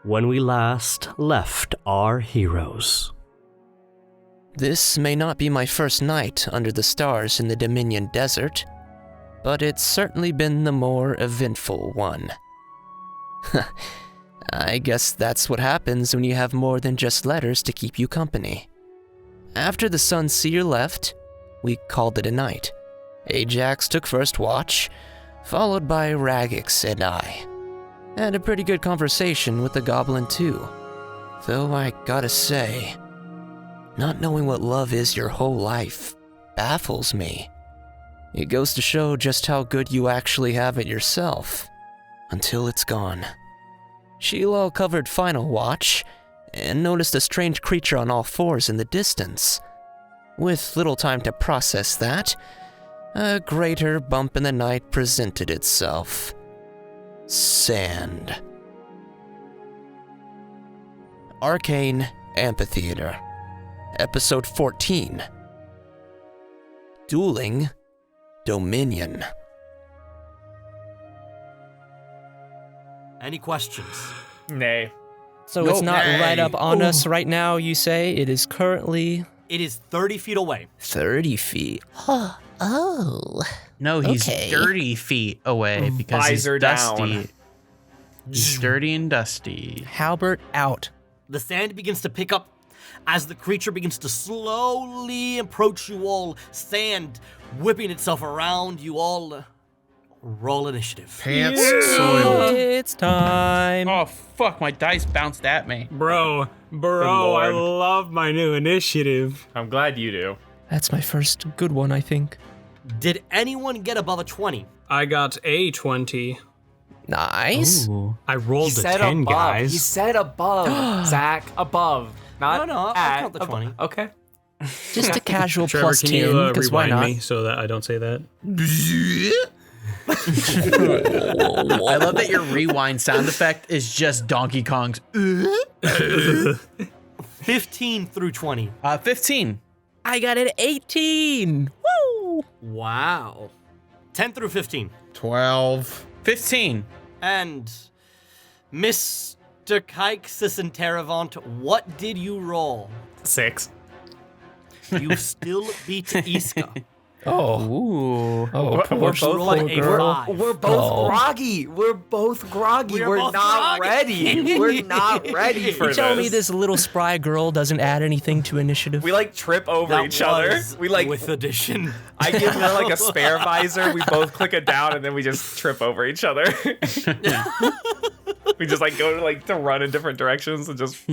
when we last left our heroes. This may not be my first night under the stars in the Dominion Desert, but it's certainly been the more eventful one. I guess that's what happens when you have more than just letters to keep you company. After the Sun Seer left, we called it a night. Ajax took first watch, followed by Raggax and I. Had a pretty good conversation with the Goblin too. Though I gotta say, not knowing what love is your whole life baffles me. It goes to show just how good you actually have it yourself, until it's gone. Sheelal covered final watch, and noticed a strange creature on all fours in the distance. With little time to process that, a greater bump in the night presented itself. Sand. Arcane Amphitheatre. Episode 14. Dueling Dominion. Any questions? Nay. So it's not right up on us right now, you say? It is currently... It is 30 feet away. 30 feet. Oh. No, he's Okay. 30 feet away because Visor he's dusty. down. He's dirty and dusty. Halbert out. The sand begins to pick up as the creature begins to slowly approach you all, sand whipping itself around you all. Roll initiative. Pants soiled. It's time. Oh, fuck, my dice bounced at me. Bro, Lord. I love my new initiative. I'm glad you do. That's my first good one, I think. Did anyone get above a 20? I got a 20. Nice. Ooh. I rolled He a said 10, above. guys. He said above. Zach, above. Not No, I'll at, count the above. 20. Okay. Just a casual Trevor, plus can 10, you because why rewind not? me so that I don't say that? I love that your rewind sound effect is just Donkey Kong's. 15 through 20. 15. I got an 18. Woo! Wow. 10 through 15. 12. 15. And Mr. Kaixus and Aaravani, what did you roll? 6. You still beat Iska. Oh. Ooh. Oh, We're poor, both poor like a girl. five. We're both Oh. groggy. We're both groggy. We're We're both not groggy. ready. We're not ready for You this. tell me this little spry girl doesn't add anything to initiative? We like trip over That each other. was We like with addition. I give her like a spare visor. We both click it down and then we just trip over each other. We just like go to run in different directions and just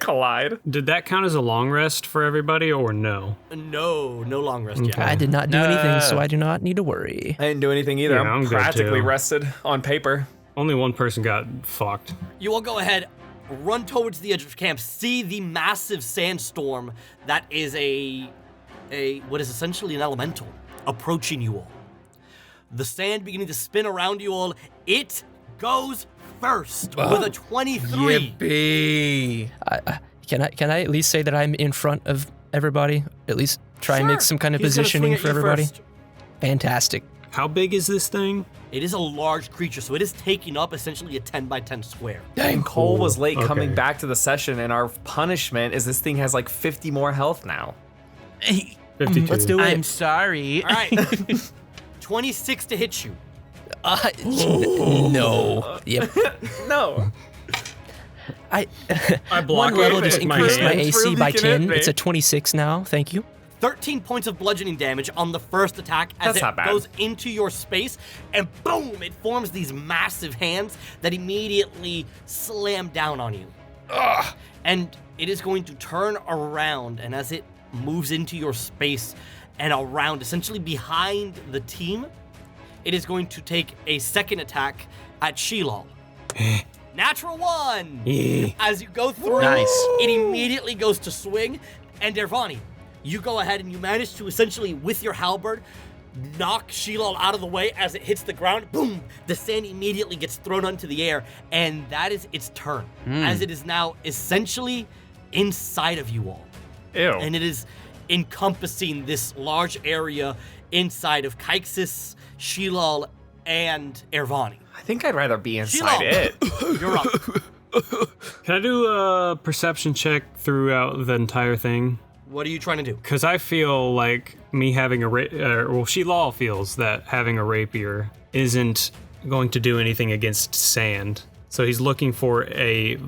collide. Did that count as a long rest for everybody or no? No long rest yet. I did not do anything, so I do not need to worry. I didn't do anything either. Yeah, I'm I'm good, practically too. rested on paper. Only one person got fucked. You all go ahead, run towards the edge of camp, see the massive sandstorm that is a what is essentially an elemental approaching you all. The sand beginning to spin around you all. It goes first with a 23. Yippee. Can I at least say that I'm in front of everybody? At least try and make some kind of He's gonna positioning swing at for you everybody? first. Fantastic. How big is this thing? It is a large creature, so it is taking up essentially a 10 by 10 square. Dang, Cole was late Okay. coming back to the session, and our punishment is this thing has like 50 more health now. 52. Let's do it. I'm sorry. All right. 26 to hit you. No. Yep. No. I block One level it just with my increased my hand. AC Prove by you can 10. hit me. It's a 26 now. Thank you. 13 points of bludgeoning damage on the first attack as That's it not bad. goes into your space, and boom, it forms these massive hands that immediately slam down on you. Ugh. And it is going to turn around, and as it moves into your space and around, essentially behind the team, it is going to take a second attack at Sheelal. Natural 1! As you go through, Nice. it immediately goes to swing, and Aaravani, you go ahead and you manage to essentially, with your halberd, knock Sheelal out of the way as it hits the ground. Boom! The sand immediately gets thrown onto the air, and that is its turn, as it is now essentially inside of you all. Ew. And it is encompassing this large area inside of Kaixus, Sheelal, and Aaravani. I think I'd rather be inside Sheelal. it. You're up. Can I do a perception check throughout the entire thing? What are you trying to do? Because I feel like me having a Sheelal feels that having a rapier isn't going to do anything against sand. So he's looking for a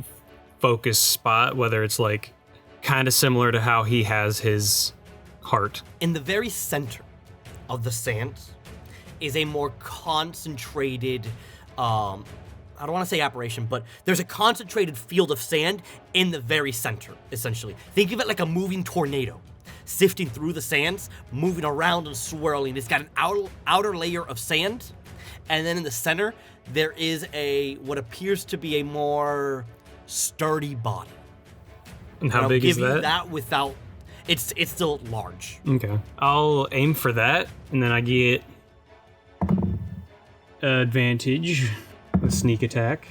focus spot, whether it's like kind of similar to how he has his heart. In the very center of the sand is a more concentrated, I don't want to say apparition, but there's a concentrated field of sand in the very center, essentially. Think of it like a moving tornado, sifting through the sands, moving around and swirling. It's got an outer layer of sand, and then in the center, there is what appears to be a more sturdy body. And how big is I'll give you that? that without, it's still large. Okay. I'll aim for that, and then I get advantage with sneak attack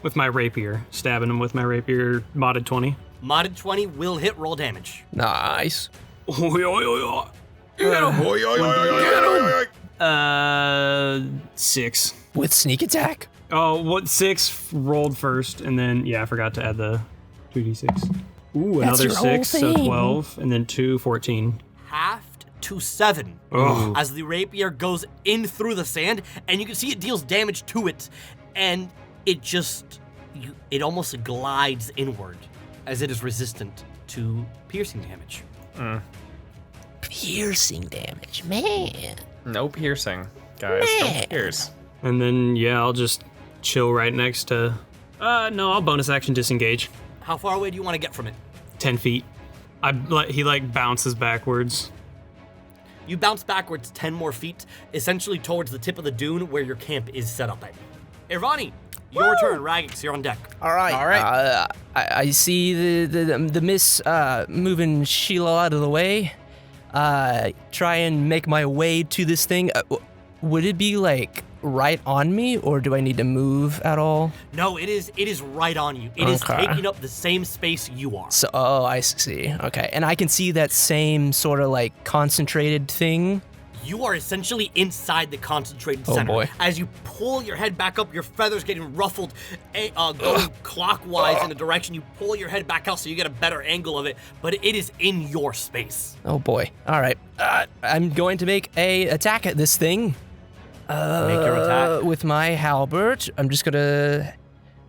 with my rapier, stabbing him with my rapier, modded 20. Modded 20 will hit, roll damage. Nice. 6. With sneak attack. Oh, what 6 rolled first, and then I forgot to add the 2d6. Ooh, That's another your whole 6, so thing. 12, and then 2, 14. Halved to 7 Ugh. as the rapier goes in through the sand, and you can see it deals damage to it, and it just, it almost glides inward as it is resistant to piercing damage. Piercing damage, man. No piercing, guys. Man. Don't pierce. And then, I'll just chill right next to... no, I'll bonus action disengage. How far away do you want to get from it? 10 feet. He bounces backwards. You bounce backwards 10 more feet, essentially towards the tip of the dune where your camp is set up at. Aaravani, your turn. Raggax, you're on deck. All right. I see the miss moving Sheelal out of the way. Try and make my way to this thing. Would it be like right on me, or do I need to move at all? No, it is right on you. It is Okay. taking up the same space you are. So, I see. Okay, and I can see that same sort of like concentrated thing. You are essentially inside the concentrated Oh, center. boy. As you pull your head back up, your feathers getting ruffled, going clockwise in a direction. You pull your head back out so you get a better angle of it, but it is in your space. Oh boy. All right. I'm going to make a attack at this thing. Make your attack. With my halberd. I'm just gonna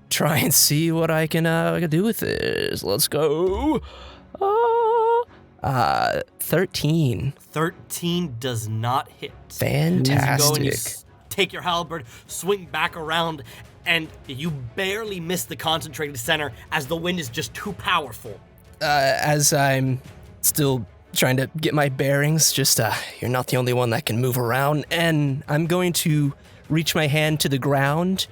try and see what I can do with this. Let's go. 13. 13 does not hit. Fantastic. You go and take your halberd, swing back around, and you barely miss the concentrated center as the wind is just too powerful. As I'm still trying to get my bearings, just you're not the only one that can move around, and I'm going to reach my hand to the ground,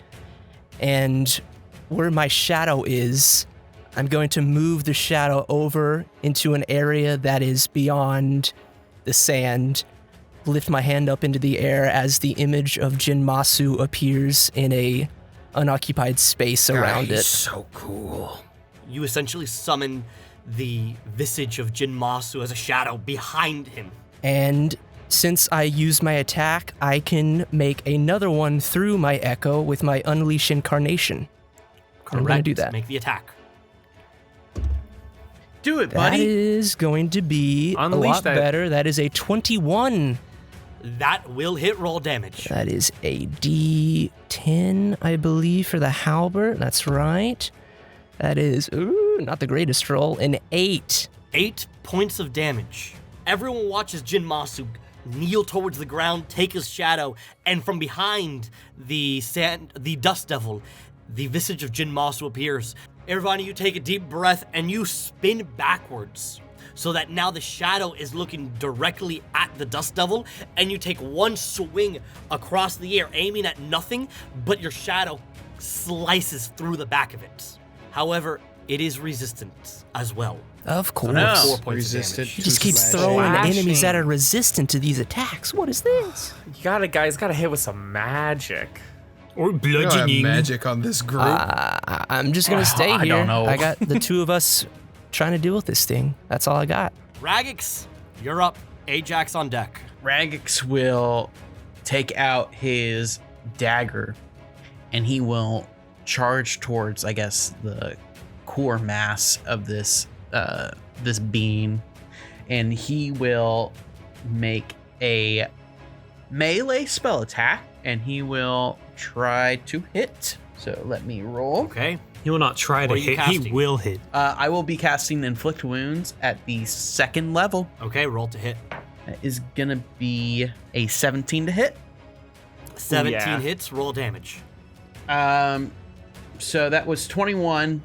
and where my shadow is, I'm going to move the shadow over into an area that is beyond the sand, lift my hand up into the air as the image of Jin Masu appears in a unoccupied space around it. So cool. You essentially summon the visage of Jin Masu as a shadow behind him. And since I use my attack, I can make another one through my echo with my Unleash Incarnation. I'm going to do that. Make the attack. Do it, That buddy. is going to be Unleash a lot that. better. That is a 21. That will hit roll damage. That is a D10, I believe, for the halberd. That's right. That is, not the greatest roll. An 8. 8 points of damage. Everyone watches Jin Masu kneel towards the ground, take his shadow, and from behind the dust devil, the visage of Jin Masu appears. Aaravani, you take a deep breath and you spin backwards so that now the shadow is looking directly at the dust devil, and you take one swing across the air, aiming at nothing, but your shadow slices through the back of it. However, it is resistant as well. Of course. no. 4 points Resistant. of damage. He just keeps Slashing. throwing Slashing. enemies that are resistant to these attacks. What is this? You gotta hit with some magic. Or You don't have bludgeoning. magic on this group. I'm just gonna stay I here. don't know. I got the two of us trying to deal with this thing. That's all I got. Raggax, you're up. Ajax on deck. Raggax will take out his dagger and he will charge towards, I guess, the core mass of this this being, and he will make a melee spell attack, and he will try to hit. So let me roll. Okay. He will not try to What are you hit. He casting? will hit. I will be casting Inflict Wounds at the 2nd level. Okay, roll to hit. That is gonna be a 17 to hit. 17 yeah. hits, roll damage. So that was 21,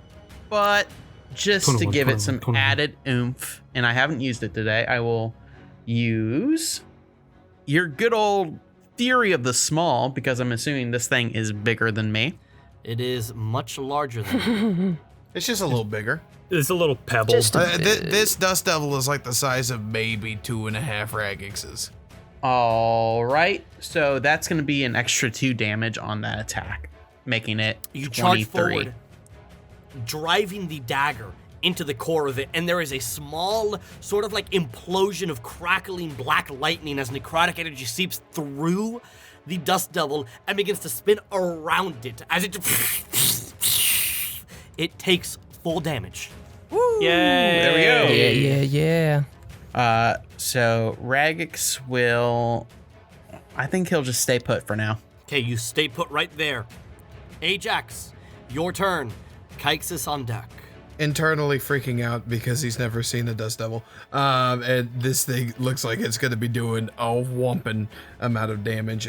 but just 21, to give it some 21. added oomph, and I haven't used it today, I will use your good old Theory of the Small, because I'm assuming this thing is bigger than me. It is much larger than you. It's just a little bigger. It's a little pebble. Just a This dust devil is like the size of maybe 2.5 Raggaxes. All right, so that's going to be an extra 2 damage on that attack, making it You charge 23. forward, driving the dagger into the core of it, and there is a small sort of like implosion of crackling black lightning as necrotic energy seeps through the dust devil and begins to spin around it as it takes full damage. Yay! There we go. Yeah. So Raggax will, I think he'll just stay put for now. Okay, you stay put right there. Ajax, your turn. Kaixus on deck. Internally freaking out because he's never seen a dust devil. And this thing looks like it's going to be doing a whomping amount of damage.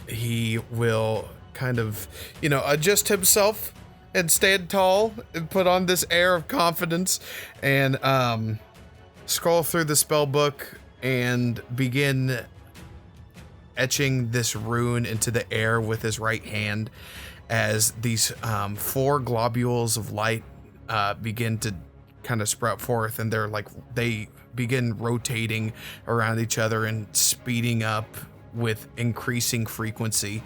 He will kind of, adjust himself and stand tall and put on this air of confidence and scroll through the spell book and begin etching this rune into the air with his right hand as these 4 globules of light begin to kind of sprout forth, and they begin rotating around each other and speeding up with increasing frequency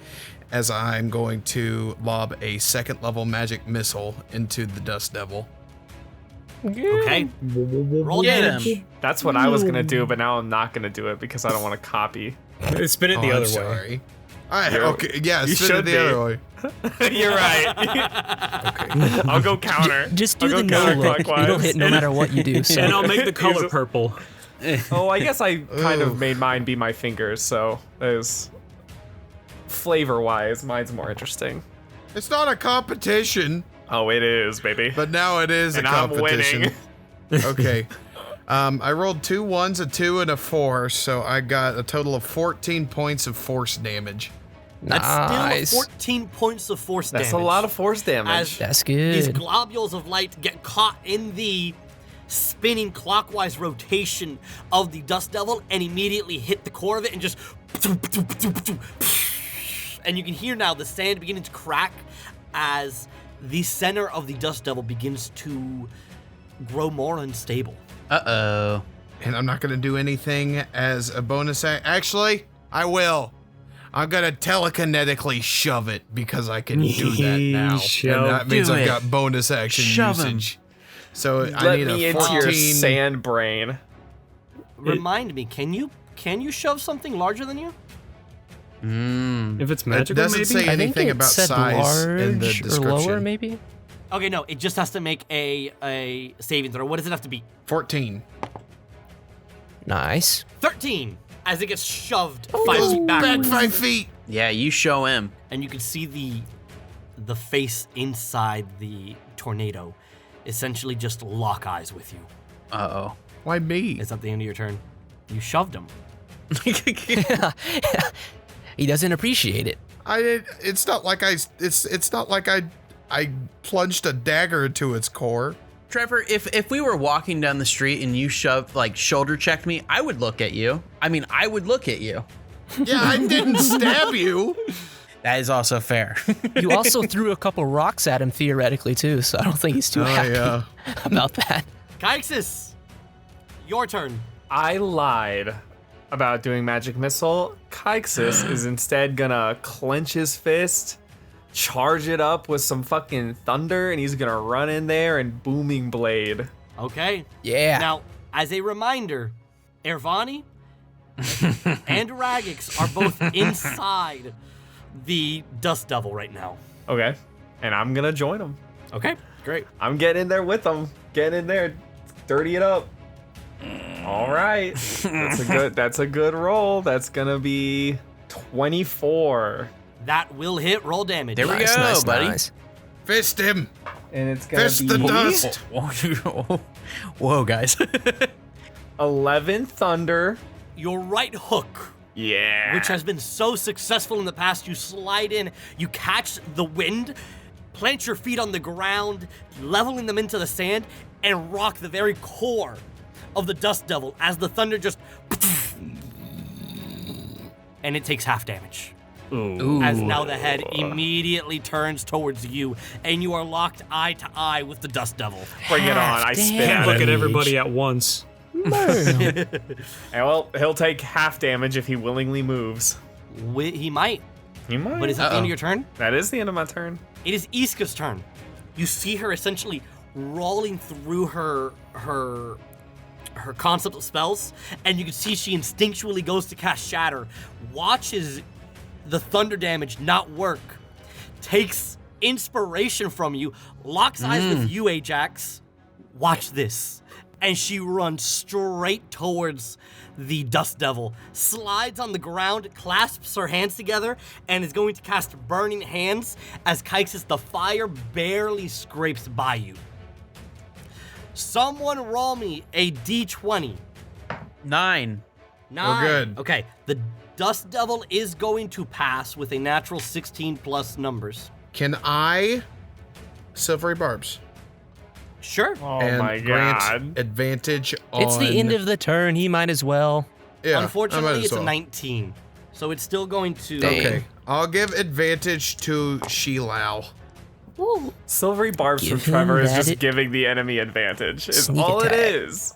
as I'm going to lob a 2nd level magic missile into the dust devil. Okay. Roll Get damage. him. That's what I was gonna do, but now I'm not gonna do it because I don't want to copy. Spin it the I'm other way. sorry. All right, You're- okay, yeah, you spin it should the be. other way. You're right. I'll go counter. Just I'll do go the no look. counterclockwise. It'll hit no matter what you do. So. And I'll make the color Here's a- purple. Oh, I guess I kind of made mine be my fingers, so there's flavor-wise, mine's more interesting. It's not a competition, Oh, it is, baby. but now it is And a I'm competition. winning. Okay. I rolled 2 1s, a 2, and a 4, so I got a total of 14 points of force damage. That's Nice. still 14 points of force damage. That's a lot of force damage. As That's these good. globules of light get caught in the spinning clockwise rotation of the dust devil and immediately hit the core of it and just and you can hear now the sand beginning to crack as the center of the dust devil begins to grow more unstable. Uh-oh. And I'm not going to do anything as a bonus Actually, I will. I'm going to telekinetically shove it because I can do that now. Shove. And that means Do I've it. got bonus action Shove 'em. usage. So I Let need me a into 14. your sand brain. Remind me, can you shove something larger than you? If it's It magical, doesn't maybe? say I think anything it about said size in the large or description. lower, maybe. Okay, no, it just has to make a saving throw. What does it have to be? 14. Nice. 13 as it gets shoved 5 feet Back backwards. 5 feet. Yeah, you show him. And you can see the face inside the tornado essentially just lock eyes with you. Uh-oh. Why me? It's at the end of your turn. You shoved him. He doesn't appreciate it. It's not like I plunged a dagger into its core. Trevor, if we were walking down the street and you shoulder checked me, I would look at you. I would look at you. Yeah, I didn't stab you. That is also fair. You also threw a couple rocks at him theoretically too, so I don't think he's too happy yeah. about that. Kaixus, your turn. I lied about doing magic missile. Kaixus is instead gonna clench his fist, charge it up with some fucking thunder, and he's gonna run in there and booming blade. Okay. Yeah. Now, as a reminder, Aaravani and Raggax are both inside the Dust Devil right now. Okay. and I'm gonna join him. Okay, great. I'm getting in there with them. Getting in there, dirty it up. All right, that's a good roll. That's gonna be 24, That will hit. Roll damage. There we go, buddy. Nice. Fist him. and it's gonna Fist be the dust. Whoa, guys. 11 thunder. Your right hook, Yeah. which has been so successful in the past, you slide in, you catch the wind, plant your feet on the ground, leveling them into the sand, and rock the very core of the Dust Devil as the thunder just... and it takes half damage. Ooh. As now the head immediately turns towards you, and you are locked eye to eye with the Dust Devil. Bring it on. I spit Can't at look it. at everybody at once. And well, he'll take half damage if he willingly moves. He might, He might. but is that the end of your turn? That is the end of my turn. It is Iska's turn. You see her essentially rolling through her concept of spells, and you can see she instinctually goes to cast Shatter, watches the thunder damage not work, takes inspiration from you, locks eyes with you, Ajax. Watch this. And she runs straight towards the Dust Devil, slides on the ground, clasps her hands together, and is going to cast Burning Hands as Kaixus, the fire barely scrapes by you. Someone roll me a d20. 9. 9. good. Okay, the Dust Devil is going to pass with a natural 16 plus numbers. Can I silvery barbs Sure. Oh and my grant god. advantage on? It's the end of the turn. He might as well. Yeah, I might Unfortunately, as it's a well. 19. So it's still going to... Dang. Okay, I'll give advantage to Sheelal. Silvery barbs Give from Trevor him is that just it- giving the enemy advantage. Is Sneak all attack. it is.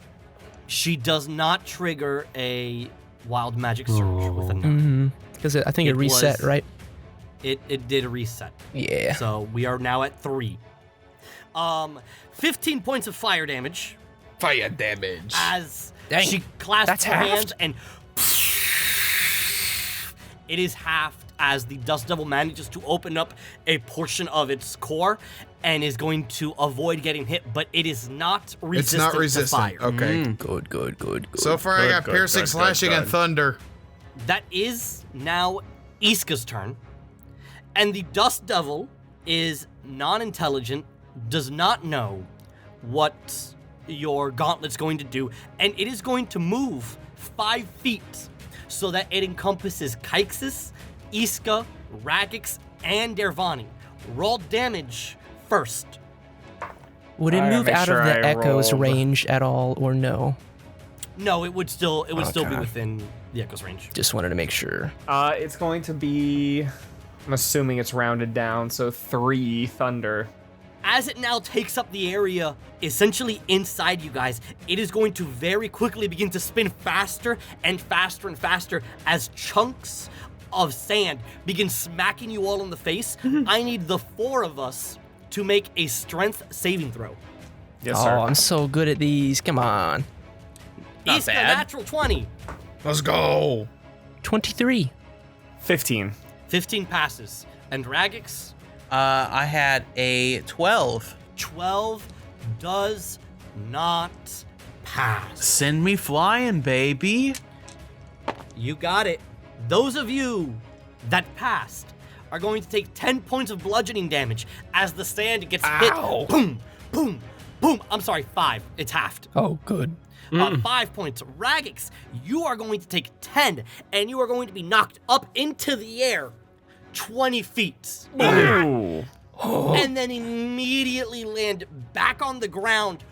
She does not trigger a wild magic surge with a 9. Because I think It it reset, was- right? It did a reset. Yeah. So we are now at 3. 15 points of fire damage Fire damage. as Dang, she clasps that's her hands halved? and it is halved as the Dust Devil manages to open up a portion of its core and is going to avoid getting hit, but it is not It's resistant not to resistant. fire. Okay. Good. So far, I Good, got good, piercing, good, slashing, good, and good. thunder. That is now Iska's turn. And the Dust Devil is non-intelligent, does not know what your gauntlet's going to do, and it is going to move 5 feet so that it encompasses Kaixus, Iska, Raggax, and Aaravani. Roll damage first. Would it I gotta move make out sure of the I echo's rolled. range at all, or no? No, it would still be Okay. within the echo's range. Just wanted to make sure. It's going to be, I'm assuming it's rounded down, so 3 thunder. As it now takes up the area essentially inside you guys, it is going to very quickly begin to spin faster and faster and faster as chunks of sand begin smacking you all in the face. I need the 4 of us to make a strength saving throw. Yes, Oh, sir. I'm so good at these. Come on. Not Iska, bad. natural 20. Let's go. 23. 15. 15 passes. And Raggax, I had a 12. 12 does not pass. Send me flying, baby. You got it. Those of you that passed are going to take 10 points of bludgeoning damage as the sand gets hit. Boom, boom, boom. I'm sorry, 5. It's halved. Oh, good. 5 points. Raggax, you are going to take 10, and you are going to be knocked up into the air 20 feet. Ooh. And then immediately land back on the ground.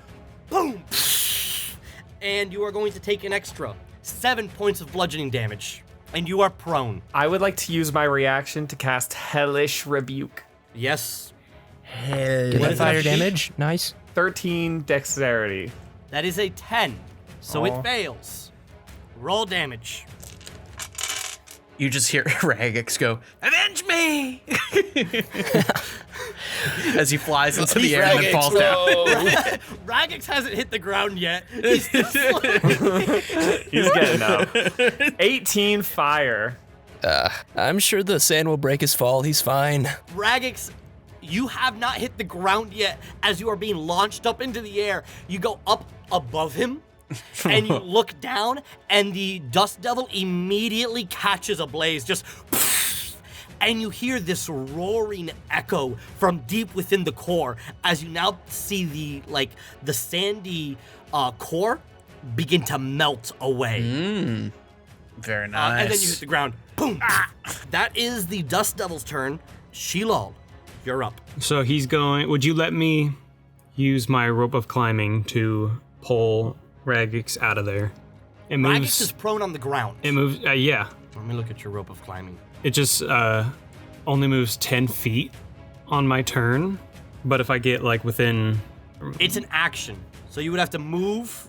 Boom. And you are going to take an extra 7 points of bludgeoning damage. And you are prone. I would like to use my reaction to cast Hellish Rebuke. Yes. Get What that is fire that? damage. Nice. 13 dexterity. That is a 10. So Oh. it fails. Roll damage. You just hear Raggax go, "Avenge me!" as he flies into the air and then falls down. Raggax hasn't hit the ground yet. He's still floating. He's getting up. 18 fire. I'm sure the sand will break his fall. He's fine. Raggax You have not hit the ground yet. As you are being launched up into the air, you go up above him, and you look down, and the Dust Devil immediately catches a blaze, just... And you hear this roaring echo from deep within the core as you now see the sandy core begin to melt away. Very nice. And then you hit the ground. Boom! That is the Dust Devil's turn. Sheelal, you're up. So he's going. Would you let me use my rope of climbing to pull Raggax out of there? It moves. Raggax is prone on the ground. It moves. Yeah. Let me look at your rope of climbing. It just only moves 10 feet on my turn, but if I get like within... It's an action, so you would have to move,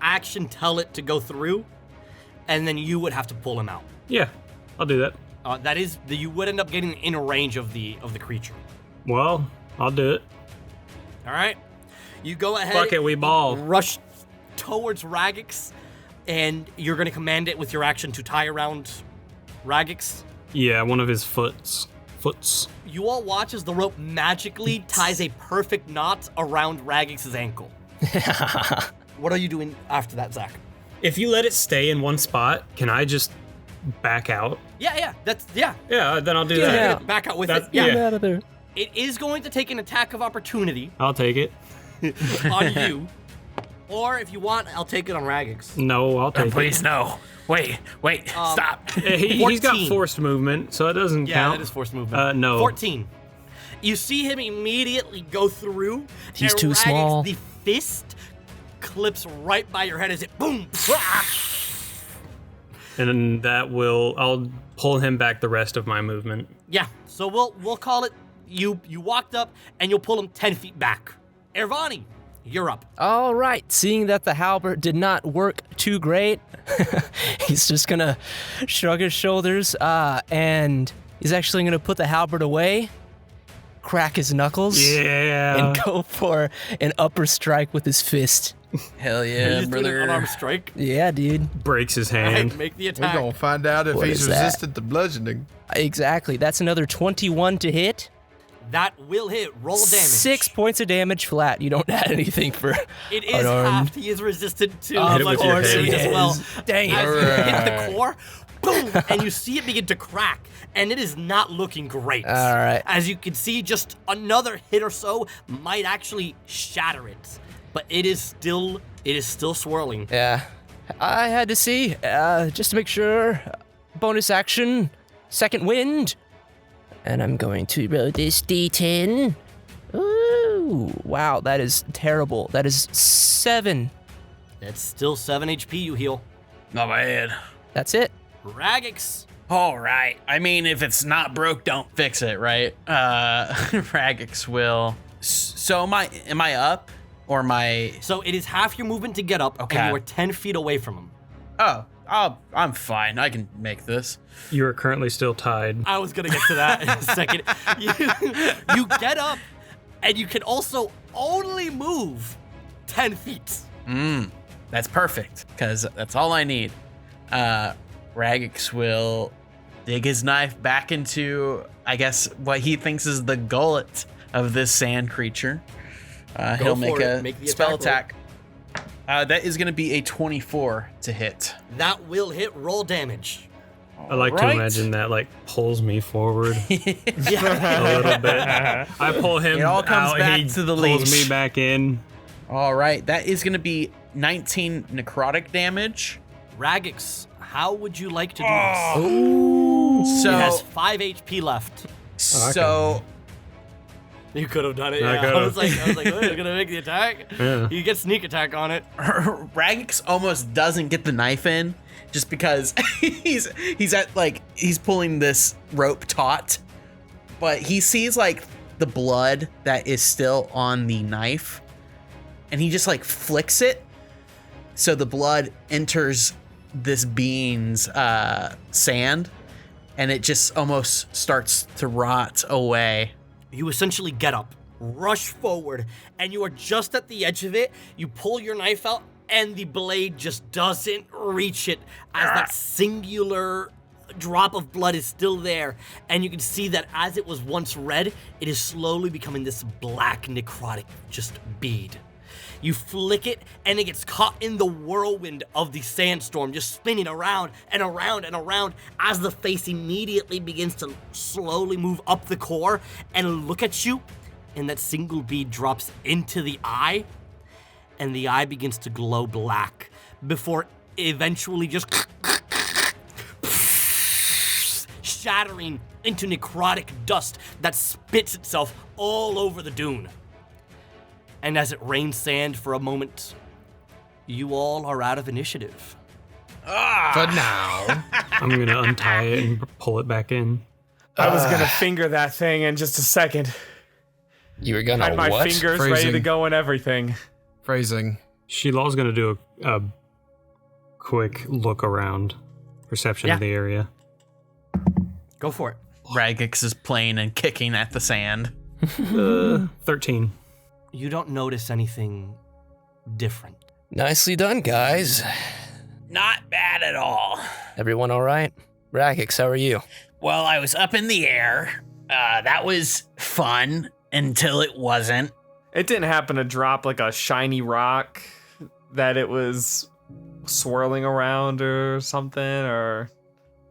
action, tell it to go through, and then you would have to pull him out. Yeah, I'll do that. That is, you would end up getting in range of the creature. Well, I'll do it. All right, you go ahead. Fuck it, we ball. Rush towards Raggax, and you're gonna command it with your action to tie around Raggax. Yeah, one of his foots. You all watch as the rope magically ties a perfect knot around Raggax's ankle. What are you doing after that, Zach? If you let it stay in one spot, can I just back out? Yeah, Yeah, then I'll do that. Yeah. Back out with it. Yeah. Get out of there. It is going to take an attack of opportunity I'll take it. on you. Or if you want, I'll take it on Raggax. No, I'll take Please, no. Wait, stop. it. He's got 14. forced movement, so it doesn't Yeah, count. that is forced movement. No. 14. You see him immediately go through. He's and too Raggax, small. The fist clips right by your head as it boom. And then I'll pull him back the rest of my movement. Yeah, so we'll call it you walked up and you'll pull him 10 feet back. Aaravani, you're up. All right, seeing that the halberd did not work too great, he's just gonna shrug his shoulders, and he's actually gonna put the halberd away, crack his knuckles, and go for an upper strike with his fist. Hell yeah, He's doing an brother. unarmed strike. Yeah, dude. Breaks his All hand. right, make the We're attack. gonna find out if What he's is that? resistant to bludgeoning. Exactly. That's another 21 to hit. That will hit. Roll damage. 6 points of damage flat. You don't add anything for It is unarmed. halved. He is resistant to Hit it with your bludgeoning head. damage as well. Is. Dang it. As you hit the core, boom, and you see it begin to crack, and it is not looking great. All right. As you can see, just another hit or so might actually shatter it, but it is still swirling. Yeah. I had to see, just to make sure. Bonus action, second wind. And I'm going to roll this d10. Ooh, wow, that is terrible. That is 7. That's still 7 HP you heal. Not bad. That's it. Raggax. All right. I mean, if it's not broke, don't fix it, right? Raggax will. So am I up or am I? So it is half your movement to get up, Okay. and you are 10 feet away from him. Oh, I'm fine. I can make this. You are currently still tied. I was gonna get to that in a second. You get up, and you can also only move 10 feet. That's perfect, because that's all I need. Raggax will dig his knife back into, I guess, what he thinks is the gullet of this sand creature. He'll make for it. a Make the spell attack attack. That is going to be a 24 to hit. That will hit. Roll damage. I like to Alright. imagine that like pulls me forward Yeah. a little bit. I pull him It all comes out, back he to the pulls leash. me back in. All right, that is going to be 19 necrotic damage. Raggax, how would you like to do this? So, It has 5 HP left. so You could have done it. I Yeah. could've. I was like, oh, you're gonna make the attack. Yeah. You get sneak attack on it. Raggax almost doesn't get the knife in just because he's pulling this rope taut, but he sees like the blood that is still on the knife, and he just like flicks it, so the blood enters this being's sand, and it just almost starts to rot away. You essentially get up, rush forward, and you are just at the edge of it. You pull your knife out, and the blade just doesn't reach it as that singular drop of blood is still there, and you can see that as it was once red, it is slowly becoming this black necrotic just bead. You flick it, and it gets caught in the whirlwind of the sandstorm, just spinning around and around and around as the face immediately begins to slowly move up the core and look at you, and that single bead drops into the eye, and the eye begins to glow black before eventually just shattering into necrotic dust that spits itself all over the dune. And as it rains sand for a moment, you all are out of initiative. For now. I'm gonna untie it and pull it back in. I was gonna finger that thing in just a second. You were gonna Had my what? fingers ready to Phrasing. go and everything. Phrasing. Sheelaw's gonna do a quick look around, perception of the area. Go for it. Raggax is playing and kicking at the sand. 13. You don't notice anything different. Nicely done, guys. Not bad at all. Everyone all right? Raggax, how are you? Well, I was up in the air. That was fun until it wasn't. It didn't happen to drop like a shiny rock that it was swirling around or something, or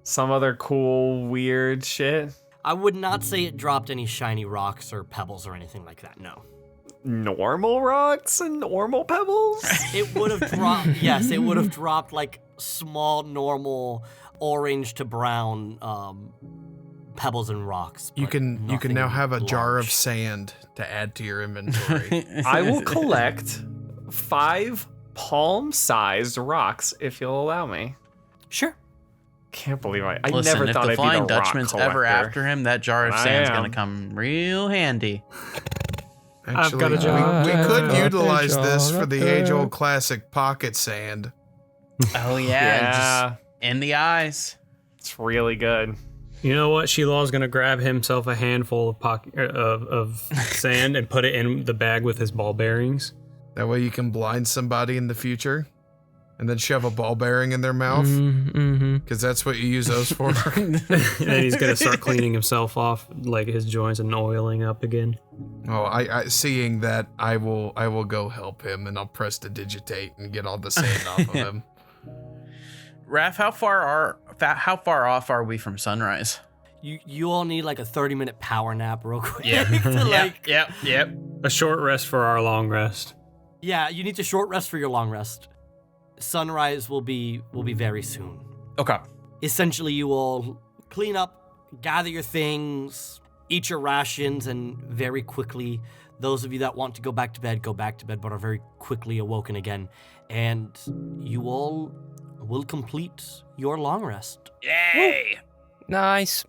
some other cool, weird shit. I would not say it dropped any shiny rocks or pebbles or anything like that, no. Normal rocks and normal pebbles? It would have dropped, yes, it would have dropped like small, normal, orange to brown pebbles and rocks. You but can nothing now have a jar of large. sand to add to your inventory. I will collect 5 palm-sized rocks if you'll allow me. Sure. Can't believe I Listen, never if thought the I'd Flying be the rock Dutchman's collector. ever after him, that jar of I sand's am. gonna come real handy. Actually, got a jar. we could got a utilize this jar for the up there. age-old classic pocket sand. Oh yeah, Yeah, just in the eyes. it's really good. You know what? Sheelaw's gonna grab himself a handful of sand and put it in the bag with his ball bearings. That way you can blind somebody in the future and then shove a ball bearing in their mouth, Mm-hmm. because that's what you use those for. And then he's gonna start cleaning himself off, like his joints, and oiling up again. Oh, I seeing that, I will go help him, and I'll prestidigitate and get all the sand off of him. Raph, how far off are we from sunrise? You all need like a 30-minute power nap real quick. Yep. to like, Yep. A short rest for our long rest. yeah, you need to short rest for your long rest. Sunrise will be very soon. Okay. Essentially, you all clean up, gather your things, eat your rations, and very quickly, those of you that want to go back to bed, but are very quickly awoken again. And you all will complete your long rest. Yay! Nice.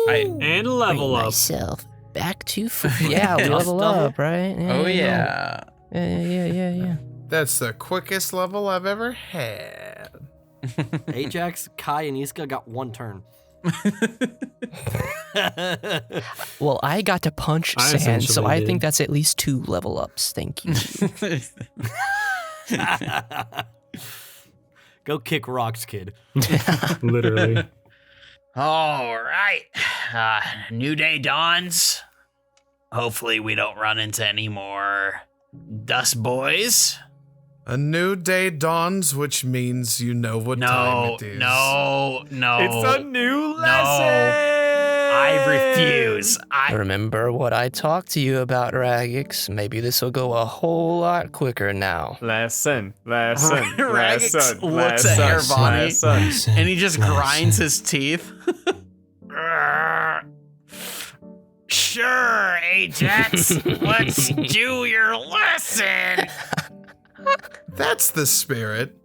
And level Bring up. myself back to Yeah, Just level double. up, right? Oh yeah. Yeah. That's the quickest level I've ever had. Ajax, Kai, and Iska got one turn. Well, I got to punch I sand, so essentially I did. think that's at least 2 level ups. Thank you. Go kick rocks, kid. Literally. All right. New day dawns. Hopefully we don't run into any more dust boys. A new day dawns, which means you know what time it is. No. It's a new lesson. I refuse. Remember what I talked to you about, Raggax? Maybe this will go a whole lot quicker now. Lesson. Raggax looks at Aaravani and he just grinds his teeth. Sure, Ajax. Let's do your lesson. That's the spirit.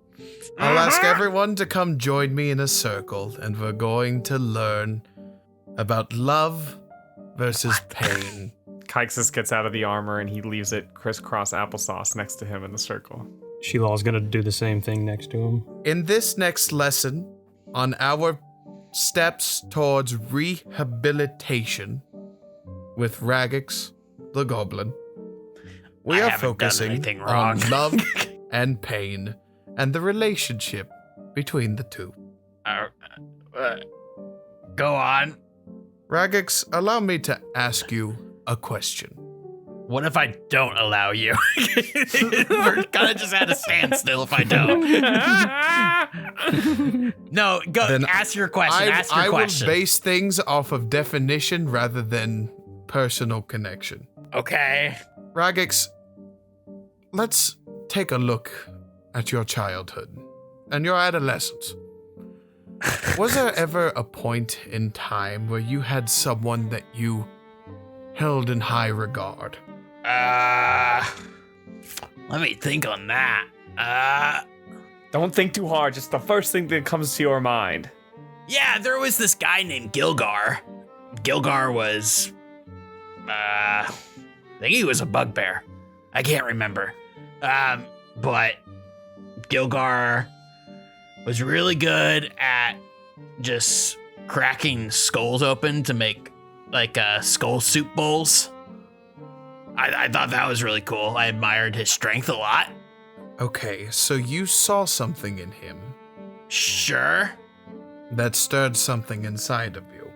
I'll ask everyone to come join me in a circle, and we're going to learn about love versus pain. Kaixus gets out of the armor and he leaves it crisscross applesauce next to him in the circle. Sheelaw's gonna do the same thing next to him. In this next lesson, on our steps towards rehabilitation with Raggax the Goblin, we I are haven't done focusing anything wrong. on love and pain and the relationship between the two. Go on. Raggax, allow me to ask you a question. What if I don't allow you? We're kind of just at a standstill if I don't. No, go. Then ask your question. Ask your I question. will base things off of definition rather than personal connection. Okay. Raggax, let's take a look at your childhood and your adolescence. Was there ever a point in time where you had someone that you held in high regard? Let me think on that. Don't think too hard. Just the first thing that comes to your mind. Yeah, there was this guy named Gilgar. Gilgar was, I think he was a bugbear. I can't remember. But Gilgar was really good at just cracking skulls open to make like skull soup bowls. I thought that was really cool. I admired his strength a lot. Okay, so you saw something in him Sure. that stirred something inside of you.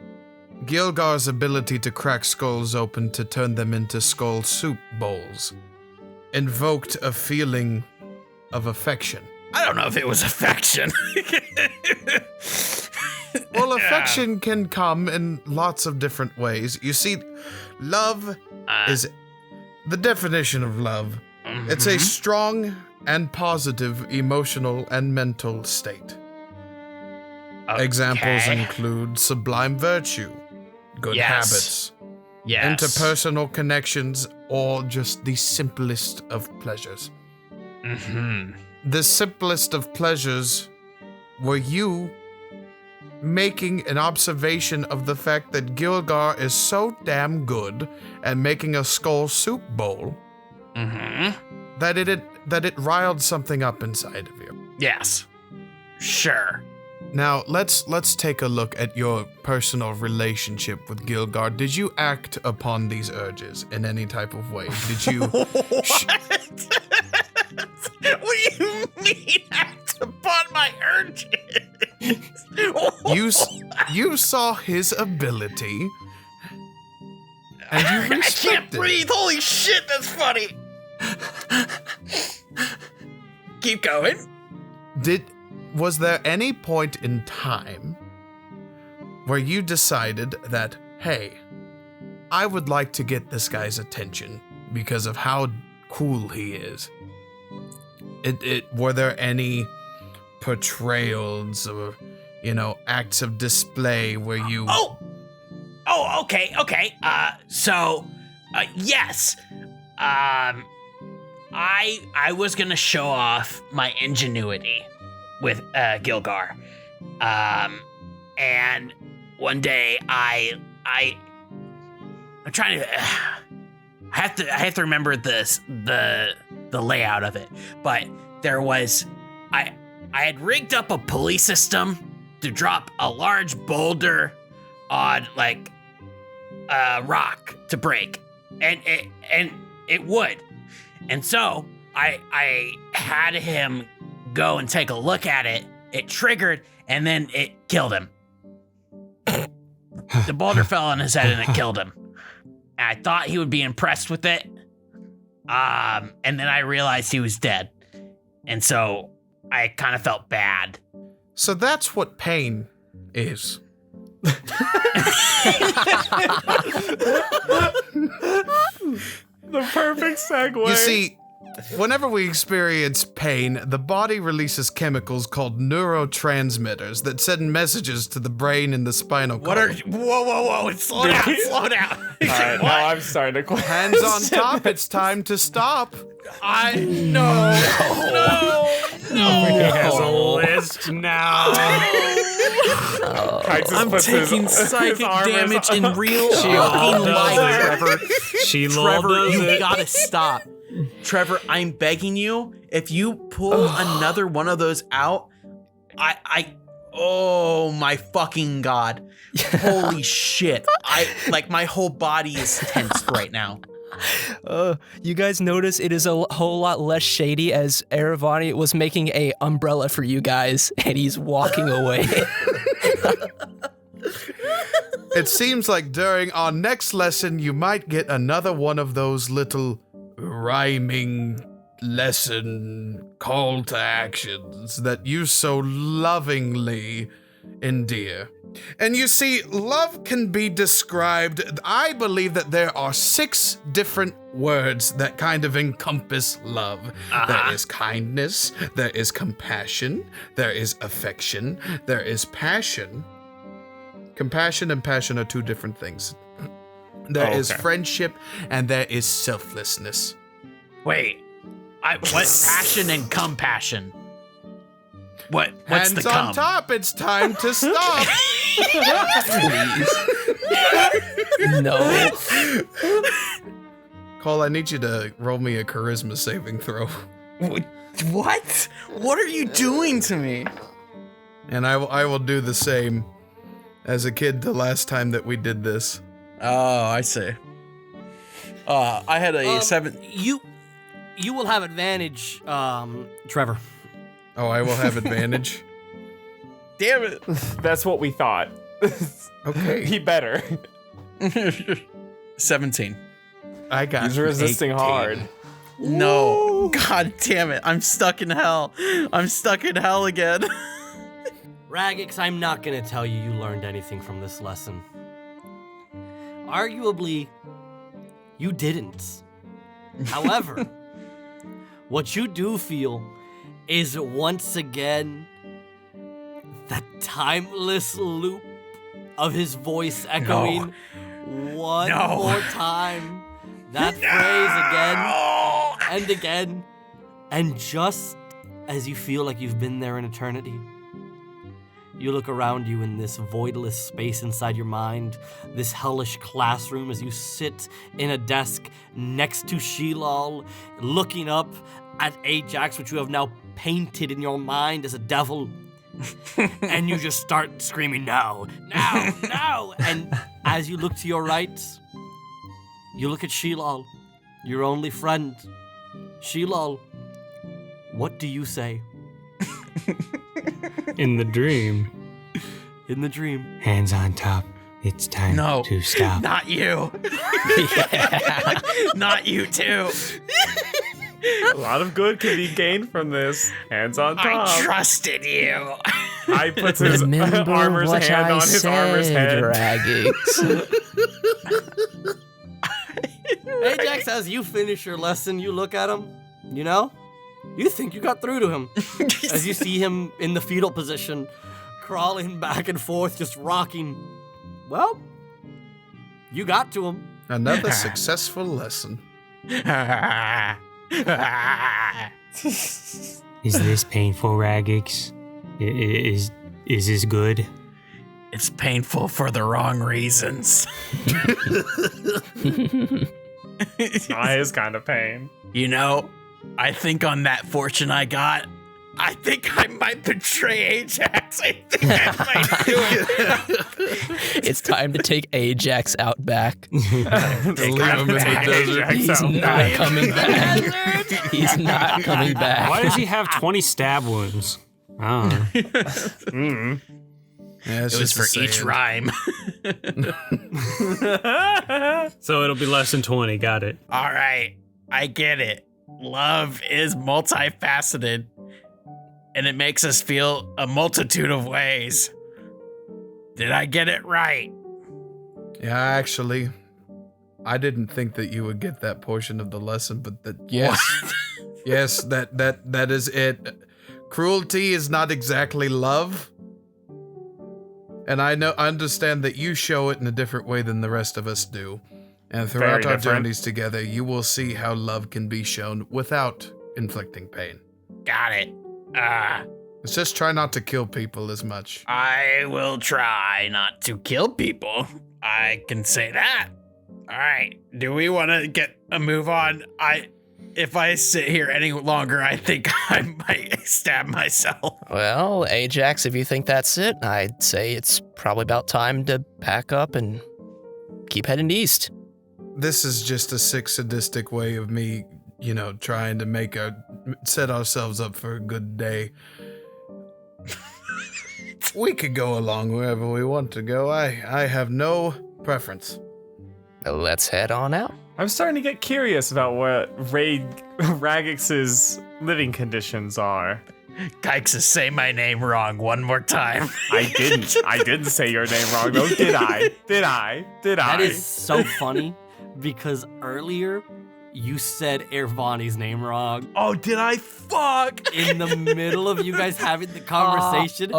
Gilgar's ability to crack skulls open to turn them into skull soup bowls invoked a feeling of affection. I don't know if it was affection. Well, affection can come in lots of different ways. You see, love is the definition of love. It's a strong and positive emotional and mental state. Examples include sublime virtue, good habits, interpersonal connections, or just the simplest of pleasures. The simplest of pleasures were you making an observation of the fact that Gilgar is so damn good at making a skull soup bowl that it riled something up inside of you. Yes. Sure. Now let's take a look at your personal relationship with Gilgar. Did you act upon these urges in any type of way? Did you? What do you mean act upon my urges? You saw his ability, and you I respected can't breathe. Holy shit, that's funny. Keep going. Was there any point in time where you decided that, hey, I would like to get this guy's attention because of how cool he is? Were there any portrayals or, acts of display where you... Oh, okay. Yes. I was gonna show off my ingenuity with Gilgar. And one day I'm trying to I have to remember the layout of it. But there was I had rigged up a pulley system to drop a large boulder on like a rock to break. And it would. And so I had him go and take a look at it. It triggered, and then it killed him. The boulder fell on his head, and it killed him. And I thought he would be impressed with it. And then I realized he was dead. And so I kind of felt bad. So that's what pain is. The perfect segue. You see, whenever we experience pain, the body releases chemicals called neurotransmitters that send messages to the brain and the spinal cord. Whoa, slow down. All right, now I'm starting to question. Hands on top, it's time to stop. No. He has a list now. I'm taking psychic damage in real Sheelal fucking life, does it. Trevor. Sheelal Trevor, does you it. gotta stop. Trevor, I'm begging you, if you pull another one of those out, oh my fucking God. Holy shit. My whole body is tensed right now. You guys notice it is a whole lot less shady as Aaravani was making a umbrella for you guys, and he's walking away. It seems like during our next lesson, you might get another one of those little rhyming lesson call to actions that you so lovingly endear. And you see, love can be described. I believe that there are 6 different words that kind of encompass love. There is kindness, there is compassion, there is affection, there is passion. Compassion and passion are 2 different things. There is friendship, and there is selflessness. Wait, what's passion and compassion? What's Hands the on top, it's time to stop. No. Cole, I need you to roll me a charisma saving throw. What? What are you doing to me? And I will do the same as a kid the last time that we did this. Oh, I see. I had a 7. You will have advantage, Trevor. Oh, I will have advantage? Damn it. That's what we thought. Okay. He better. 17. I got He's resisting 18. hard. No. God damn it. I'm stuck in hell. I'm stuck in hell again. Raggax, I'm not gonna tell you learned anything from this lesson. Arguably, you didn't. However, what you do feel is once again that timeless loop of his voice echoing one more time. That phrase again and again. And just as you feel like you've been there in eternity, you look around you in this voidless space inside your mind, this hellish classroom as you sit in a desk next to Sheelal, looking up at Ajax, which you have now painted in your mind as a devil. And you just start screaming, no, no, no. And as you look to your right, you look at Sheelal, your only friend. Sheelal, what do you say? In the dream. In the dream. Hands on top. It's time to stop. Not you. Not you too. A lot of good can be gained from this. Hands on top. I trusted you. I puts his Remember armor's what hand I on his said, armor's head. Raggax. Ajax, as you finish your lesson, you look at him, you know? You think you got through to him. As you see him in the fetal position, crawling back and forth, just rocking. Well, you got to him. Another successful lesson. Is this painful, Raggax? Is this good? It's painful for the wrong reasons. Not his kind of pain. You know, I think on that fortune I got, I think I might betray Ajax. I think I might do it. It's time to take Ajax out back. Leave him in the desert. He's not coming back. He's not coming back. Why does he have 20 stab wounds? Oh. Yeah, It was for each rhyme. So it'll be less than 20. Got it. All right, I get it. Love is multifaceted, and it makes us feel a multitude of ways. Did I get it right? Yeah, actually, I didn't think that you would get that portion of the lesson, but yes, yes, that is it. Cruelty is not exactly love, and I understand that you show it in a different way than the rest of us do. And throughout our journeys together, you will see how love can be shown without inflicting pain. Got it. Let's just try not to kill people as much. I will try not to kill people. I can say that. All right. Do we want to get a move on? If I sit here any longer, I think I might stab myself. Well, Ajax, if you think that's it, I'd say it's probably about time to pack up and keep heading east. This is just a sick, sadistic way of me, trying to set ourselves up for a good day. We could go along wherever we want to go. I have no preference. Let's head on out. I'm starting to get curious about what Raggax's living conditions are. Kaixus, say my name wrong one more time. I didn't say your name wrong though, did I? Did I? That is so funny because earlier you said Aaravani's name wrong. Oh, did I? Fuck! In the middle of you guys having the conversation,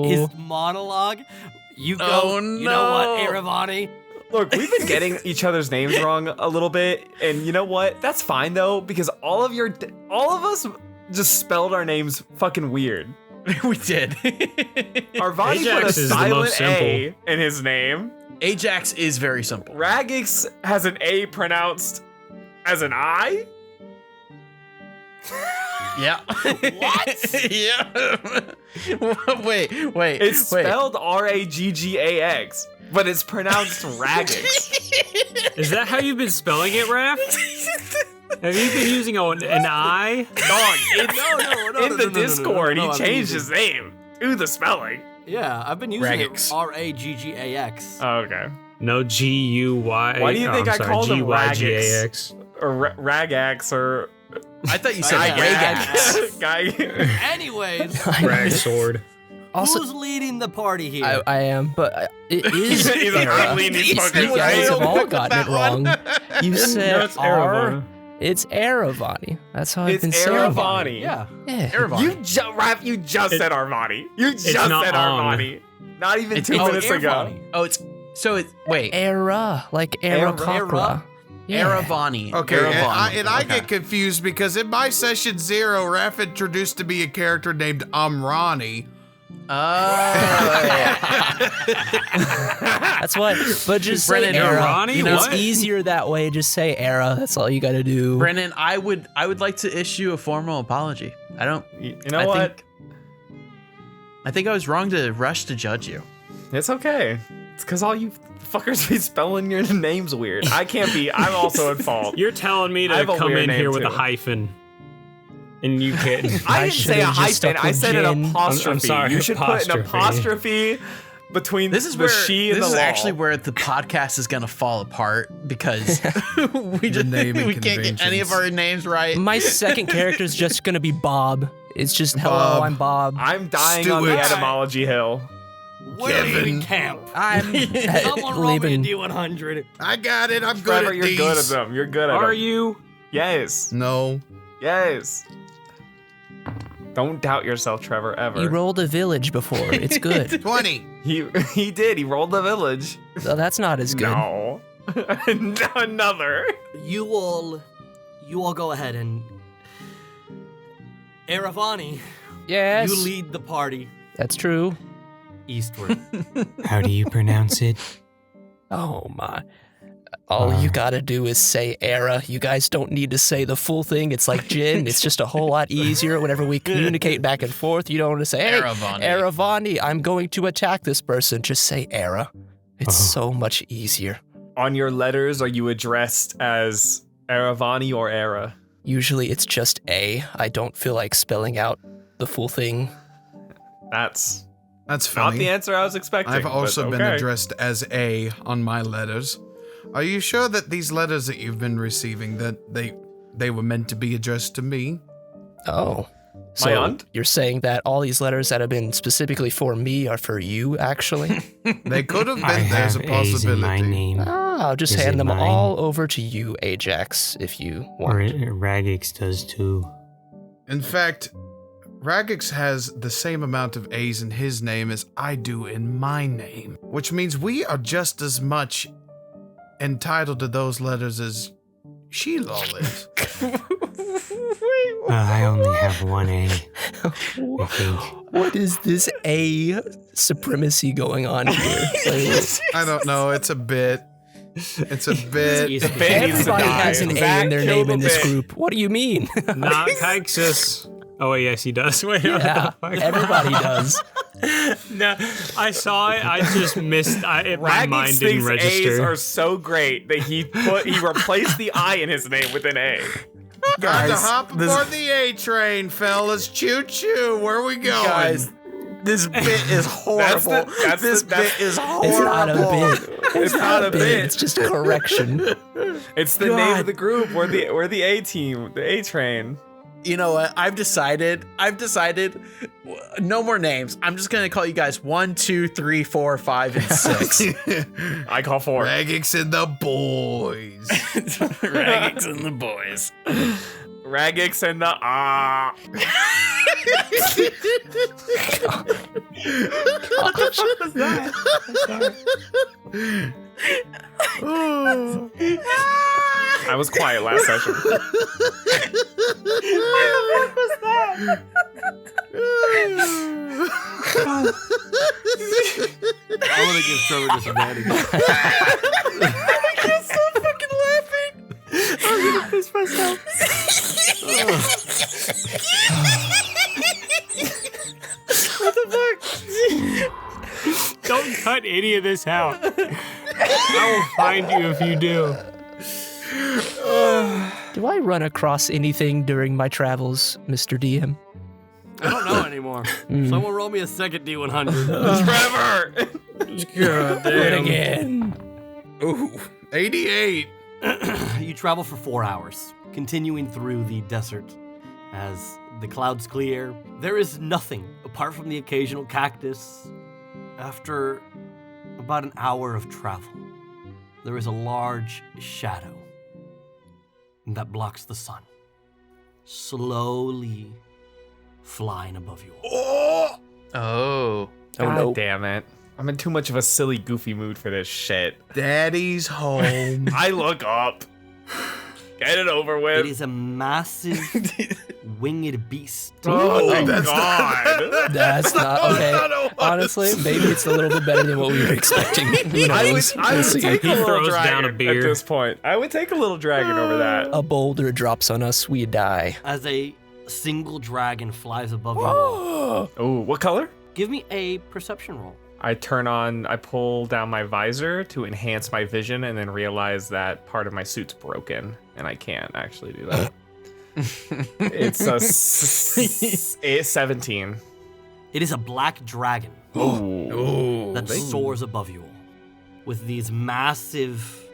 his monologue, you go, Oh, you know what, no. Aaravani? Look, we've been getting each other's names wrong a little bit, and you know what? That's fine though, because all of us just spelled our names fucking weird. We did. Arvani Ajax put a is the silent most A simple. in his name. Ajax is very simple. Raggax has an A pronounced as an I. Yeah. What? Yeah. wait. It's spelled Raggax, but it's pronounced Raggax. Is that how you've been spelling it, Raph? Have you been using an I? Dog, in the Discord, he changed his name to the spelling. Yeah, I've been using Raggax. it Raggax. Oh, okay. No G-U-Y. Why do you think I called him G-Y-G-A-X? Or Raggax or I thought you said Raggax. Raggax. Guy. Anyways, Rag sword. Also, who's leading the party here? I am, but it is He's like, Era. I'm leading You fucking guys have all Look at gotten it that one. wrong. You said That's R. Aaravani. It's Aaravani. That's how I've It's been saying Aaravani. yeah. it. Yeah. Aaravani. You just said Arvani. You just not said on. Arvani. Not even It's 2 minutes ago. Aaravani. Oh, it's so it's wait. Era, like Aarakocra. Yeah. Aaravani. Okay, Aaravani. and I get confused because in my session 0, Raph introduced to me a character named Amrani. That's what. But just say Brennen Era. Aaravani? You know, What? it's easier that way. Just say Era. That's all you got to do. Brennen, I would like to issue a formal apology. I don't. You know what? I think I was wrong to rush to judge you. It's okay. It's because all you fuckers be spelling your names weird. I can't be. I'm also at fault. You're telling me I to have a come weird in here name, with a too. hyphen. And you can't. I didn't say a should've just hyphen. stuck I with said an Jin. apostrophe. I'm sorry, you should put an apostrophe. apostrophe between This is the where she and this the is law. actually where the podcast is gonna fall apart because we just naming we can't get any of conventions. our names right. My second character is just going to be Bob. It's just, hello, Bob. I'm Bob. I'm dying on the Stewart. etymology hill. Where are you in camp? I'm Someone roll me a leaving. D100. I got it. I'm good Trevor, at you're these. good at them. You're good at them. Are you? Yes. No. Yes. Don't doubt yourself, Trevor, ever. You rolled a village before. It's good. 20. He did. He rolled the village. So that's not as good. No. Another. You all go ahead and Aaravani, Yes. you lead the party That's true. eastward. How do you pronounce it? Oh my. All you gotta do is say Era. You guys don't need to say the full thing. It's like Jin. It's just a whole lot easier whenever we communicate back and forth. You don't want to say, hey, Aaravani. Aaravani, I'm going to attack this person. Just say Era. It's so much easier. On your letters, are you addressed as Aaravani or Era? Usually it's just A. I don't feel like spelling out the full thing. That's That's not funny. the answer I was expecting. I've but also been okay. addressed as A on my letters. Are you sure that these letters that you've been receiving, that they were meant to be addressed to me? Oh. So My aunt? you're saying that all these letters that have been specifically for me are for you, actually? They could have been. There's a possibility. name. I'll just Is hand it them mine? all over to you, Ajax, if you want. Raggax does too. In fact, Raggax has the same amount of A's in his name as I do in my name, which means we are just as much entitled to those letters as Sheelal is. I only have one A. I think. What is this A supremacy going on here? Like, I don't know. It's a bit. It's a bit. Bit needs to everybody die. has an A Zach in their killed name in the this bit. group. What do you mean? Not Kaixus. Oh, yes, he does. Wait, what Yeah, the fuck? everybody does. No, I saw it. I just missed. My Raggax mind didn't thinks A's register. are so great that he replaced the I in his name with an A. Got to Guys, hop this- aboard the A train, fellas. Choo choo. Where we going? Guys, This bit is horrible. This bit is horrible. It's not a bit. It's not a bit. It's just a correction. It's the name of the group. We're the A team, the A train. You know what? I've decided. No more names. I'm just gonna call you guys 1, 2, 3, 4, 5, and 6. I call 4. Raggax and the boys. Raggax and the boys. Raggax and the What the fuck was that? I was quiet last session. What the fuck was that? I want to give Trevor disadvantage. I'm so fucking laughing. I'm gonna piss myself. What the fuck? Don't cut any of this out. I will find you if you do. Do I run across anything during my travels, Mr. DM? I don't know anymore. Someone roll me a second D100. Trevor! God Do it damn. again. Ooh, 88. You travel for 4 hours, continuing through the desert. As the clouds clear, there is nothing apart from the occasional cactus. After about an hour of travel, there is a large shadow that blocks the sun, slowly flying above you all. Oh. God damn it. I'm in too much of a silly, goofy mood for this shit. Daddy's home. I look up. Get it over with. It is a massive winged beast. Oh my that's god. That's not okay. Honestly, maybe it's a little bit better than what we were expecting. Who knows? I We'll would see. take a He little throws dragon down a beer. at this point. I would take a little dragon over that. A boulder drops on us, we die. As a single dragon flies above you all. Oh, what color? Give me a perception roll. I pull down my visor to enhance my vision and then realize that part of my suit's broken and I can't actually do that. It's a 17. It is a black dragon Ooh. that soars above you all with these massive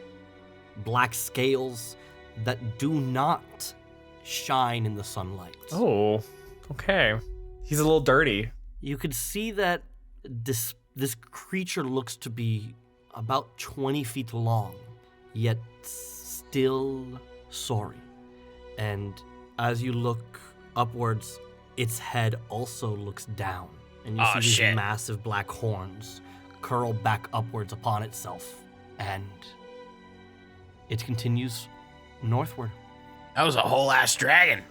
black scales that do not shine in the sunlight. Oh, okay. He's a little dirty. You could see that this creature looks to be about 20 feet long, yet still soaring. And as you look upwards, its head also looks down. And you see these massive black horns curl back upwards upon itself. And it continues northward. That was a whole ass dragon.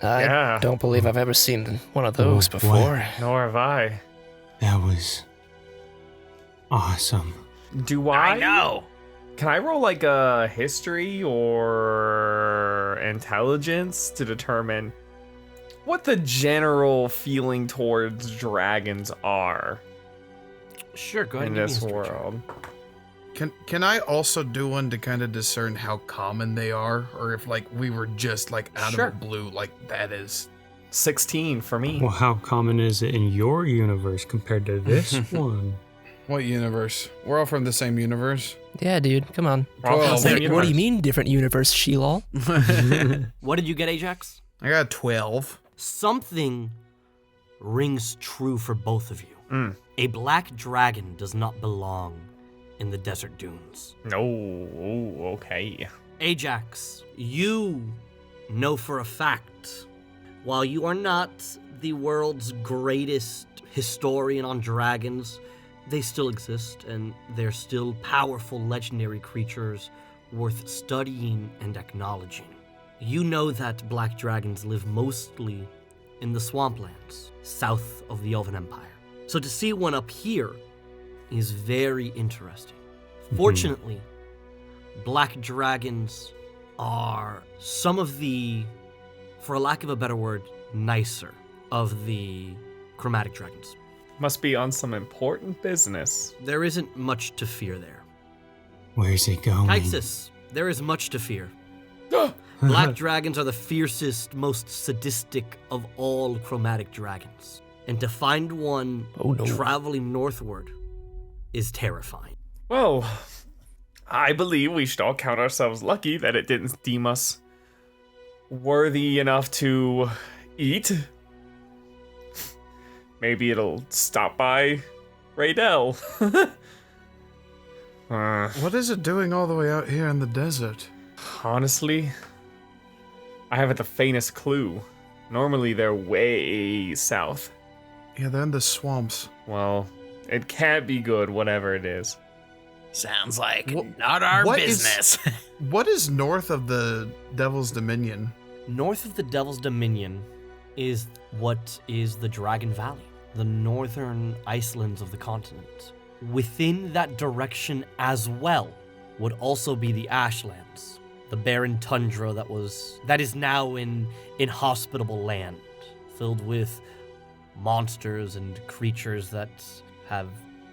I Yeah. don't believe I've ever seen one of those before. Nor have I. That was awesome. Do I know. Can I roll like a history or intelligence to determine what the general feeling towards dragons are Sure, go ahead in and give me a this history check. world? Can I also do one to kind of discern how common they are, or if like we were just like out Sure. of the blue, like that is? 16 for me. Well, how common is it in your universe compared to this one? What universe? We're all from the same universe. Yeah, dude, come on. We're all from the Well, same What do universe. you mean, different universe, Sheelal? What did you get, Ajax? I got 12. Something rings true for both of you. A black dragon does not belong in the desert dunes. No. Oh, okay. Ajax, you know for a fact, while you are not the world's greatest historian on dragons, they still exist and they're still powerful legendary creatures worth studying and acknowledging. You know that black dragons live mostly in the swamplands, south of the Elven Empire. So to see one up here is very interesting. Fortunately, black dragons are some of the, for a lack of a better word, nicer of the chromatic dragons. Must be on some important business. There isn't much to fear there. Where's it going? Kaixus, there is much to fear. Black dragons are the fiercest, most sadistic of all chromatic dragons. And to find one Oh, no. traveling northward is terrifying. Well, I believe we should all count ourselves lucky that it didn't deem us worthy enough to eat. Maybe it'll stop by Raydell. What is it doing all the way out here in the desert? Honestly, I haven't the faintest clue. Normally they're way south. Yeah, they're in the swamps. Well, it can't be good, whatever it is. Sounds like What- not our what is- business. What is north of the Devil's Dominion? North of the Devil's Dominion is what is the Dragon Valley, the northern icelands of the continent. Within that direction as well would also be the Ashlands, the barren tundra that is now in inhospitable land, filled with monsters and creatures that have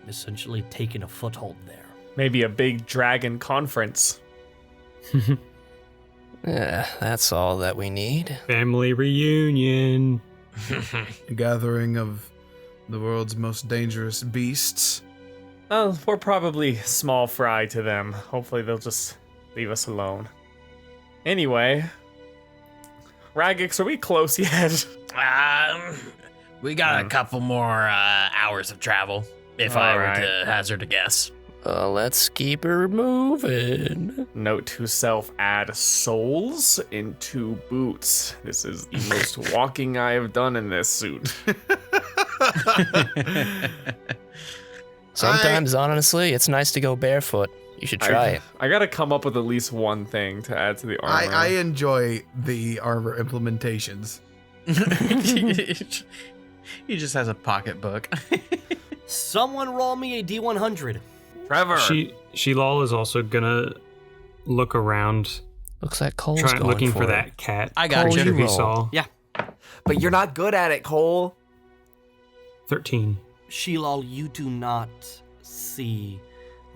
essentially taken a foothold there. Maybe a big dragon conference. Yeah, that's all that we need. Family reunion. A gathering of the world's most dangerous beasts. Oh, we're probably small fry to them. Hopefully they'll just leave us alone. Anyway, Raggax, are we close yet? We got a couple more hours of travel, if I were to hazard a guess. Let's keep her moving. Note to self, add souls into boots. This is the most walking I have done in this suit. Sometimes, honestly, it's nice to go barefoot. You should try it. I gotta come up with at least one thing to add to the armor. I enjoy the armor implementations. He just has a pocketbook. Someone roll me a D100. Trevor! Sheelal is also gonna look around, Looks like Cole's going looking for it. that cat. I got creature you. he Roll. saw. Yeah. But you're not good at it, Cole. 13. Sheelal, you do not see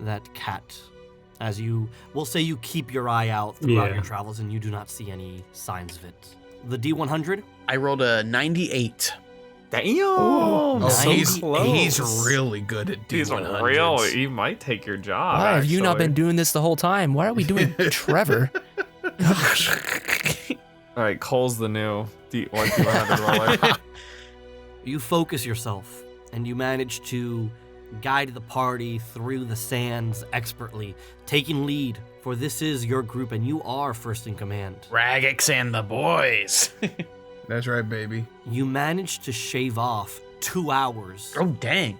that cat. As we'll say you keep your eye out throughout Yeah. your travels and you do not see any signs of it. The D100? I rolled a 98. Damn! Oh, so he's close. really good at He's D100s. real. He might take your job. Why have you not actually. been doing this the whole time? Why are we doing Trevor? All right, Cole's the new D100 roller. You focus yourself and you manage to guide the party through the sands expertly, taking lead, for this is your group and you are first in command. Raggax and the boys. That's right, baby. You manage to shave off 2 hours. Oh, dang.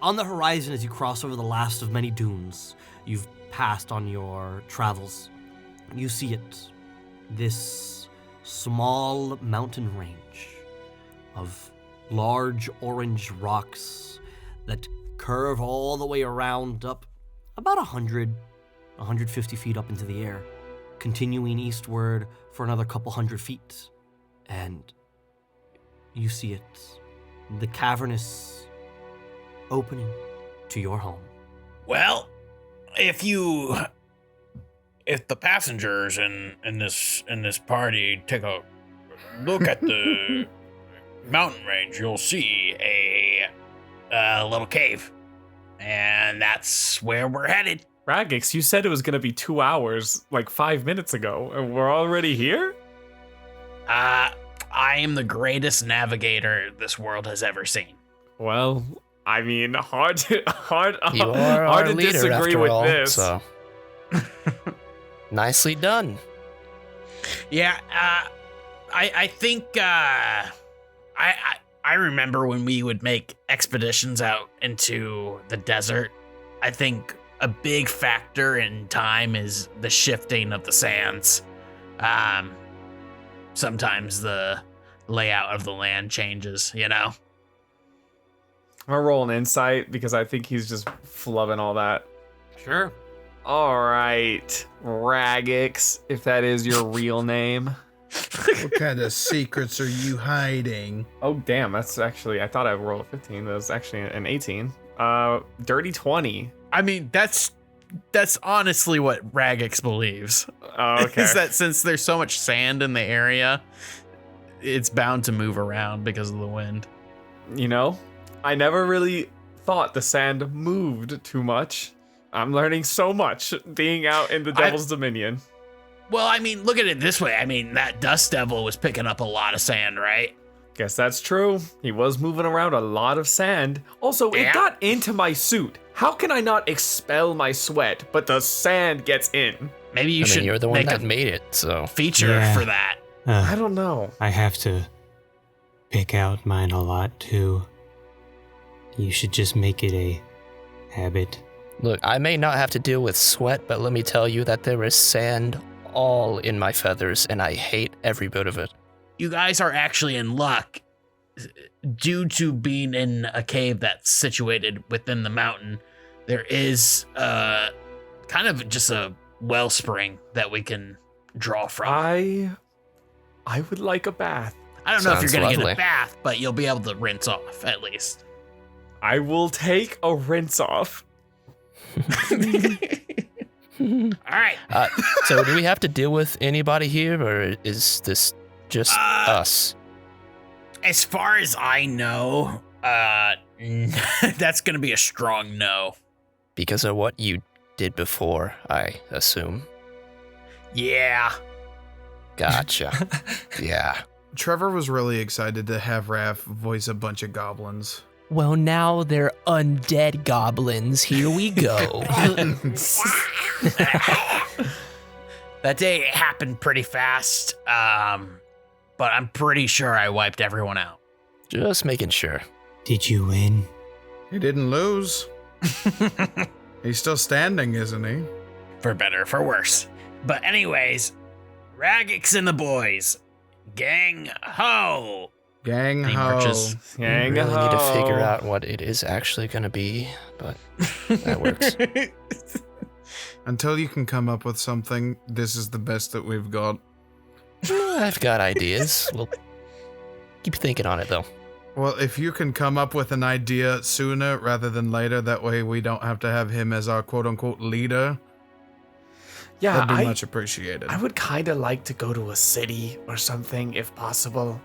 On the horizon, as you cross over the last of many dunes you've passed on your travels, you see it. This small mountain range of large orange rocks that curve all the way around up about 150 feet up into the air, continuing eastward for another couple hundred feet. And you see it, the cavernous opening to your home. Well, if the passengers in this party take a look at the mountain range, you'll see a little cave, and that's where we're headed. Raggax, you said it was going to be 2 hours like 5 minutes ago, and we're already here? I am the greatest navigator this world has ever seen. Well, I mean, hard to You are our to leader disagree after with all, this. so. Nicely done. Yeah, I think I remember when we would make expeditions out into the desert. I think a big factor in time is the shifting of the sands. Sometimes the layout of the land changes, you know? I'm gonna roll an insight because I think he's just flubbing all that. Sure. All right, Raggax, if that is your real name. What kind of secrets are you hiding? Oh, damn, that's actually, I thought I rolled a 15. That was actually an 18. Dirty 20. I mean, that's honestly what Raggax believes. Oh, okay. Is that since there's so much sand in the area, it's bound to move around because of the wind. You know, I never really thought the sand moved too much. I'm learning so much being out in the Devil's Dominion. Well, I mean, look at it this way. I mean, that Dust Devil was picking up a lot of sand, right? Guess that's true. He was moving around a lot of sand. Also, Yeah. it got into my suit. How can I not expel my sweat, but the sand gets in? Maybe you I mean, should you're the one make that a made it, so. feature Yeah. for that. I don't know. I have to pick out mine a lot too. You should just make it a habit. Look, I may not have to deal with sweat, but let me tell you that there is sand all in my feathers, and I hate every bit of it. You guys are actually in luck due to being in a cave that's situated within the mountain. There is kind of just a wellspring that we can draw from. I would like a bath. I don't know if you're Sounds going to get lovely. a bath, but you'll be able to rinse off at least. I will take a rinse off. All right. So do we have to deal with anybody here, or is this just us? As far as I know, that's going to be a strong no. Because of what you did before, I assume. Yeah. Gotcha. Yeah. Trevor was really excited to have Raph voice a bunch of goblins. Well, now they're undead goblins. Here we go. That day happened pretty fast, but I'm pretty sure I wiped everyone out. Just making sure. Did you win? He didn't lose. He's still standing, isn't he? For better, for worse. But anyways, Raggax and the boys, gang ho! Gang He ho. marches. We really need to figure out what it is actually going to be, but that works. Until you can come up with something, this is the best that we've got. I've got ideas. We'll keep thinking on it, though. Well, if you can come up with an idea sooner rather than later, that way we don't have to have him as our quote-unquote leader, Yeah, that'd be much appreciated. I would kind of like to go to a city or something if possible.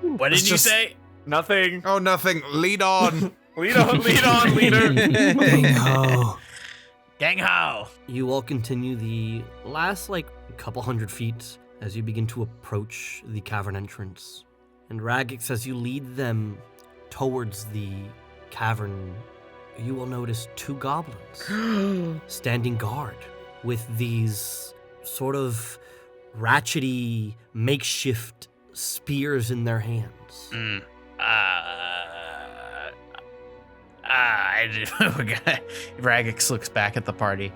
What It's did you just- say? Nothing. Oh, nothing. Lead on. Lead on, leader. No. Gang ho! You all continue the last, couple hundred feet as you begin to approach the cavern entrance. And Raggax, as you lead them towards the cavern, you will notice two goblins standing guard with these sort of ratchety makeshift spears in their hands. Raggax looks back at the party.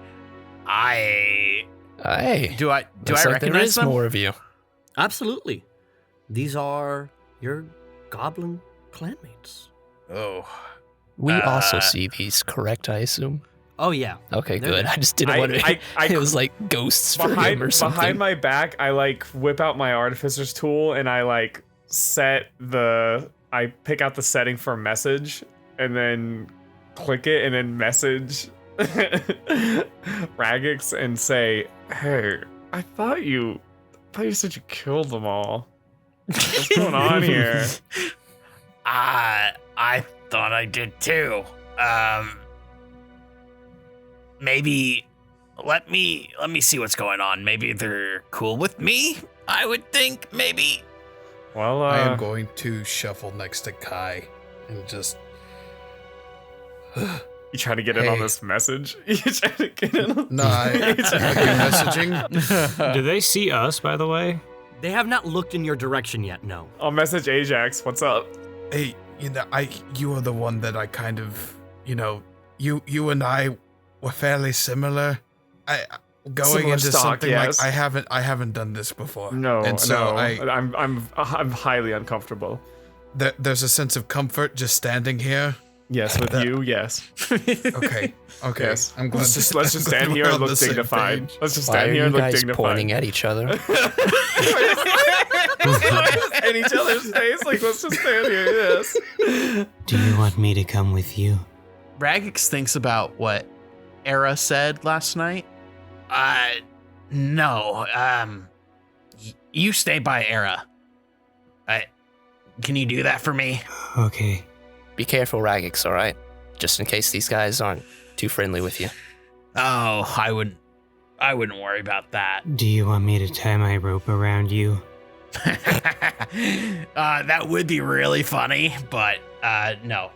Hey, Do I looks like recognize there is them? more of you. Absolutely. These are your goblin clanmates. Oh. We also see these, correct, I assume? Oh, yeah. Okay, They're good. there. I just didn't want to. It was like ghosts for him or something. Behind my back, I whip out my artificer's tool and I I pick out the setting for message and then click it and then message Raggax and say, "Hey, I thought you said you killed them all. What's going on here?" I thought I did too. Maybe let me see what's going on. Maybe they're cool with me. I would think maybe. Well, I am going to shuffle next to Kai and just. you trying to get in on Hey. this message? You trying to get in on No, I've been messaging. Do they see us, by the way? They have not looked in your direction yet, no. I'll message Ajax. What's up? Hey, you are the one that I kind of, you and I were fairly similar. Going Similar into stock, something yes. like I haven't done this before. No, and so no. I'm highly uncomfortable. there's a sense of comfort just standing here. Yes, with you, yes. Okay, Yes. I'm glad. Let's just I'm stand glad here we're and on look the same dignified. page. Let's just Why stand are here you and look guys dignified. pointing at each other? in each other's face, let's just stand here. Yes. Do you want me to come with you? Raggax thinks about what Era said last night. No. You stay by Era. Can you do that for me? Okay. Be careful, Raggax, all right? Just in case these guys aren't too friendly with you. Oh, I wouldn't worry about that. Do you want me to tie my rope around you? That would be really funny, but no.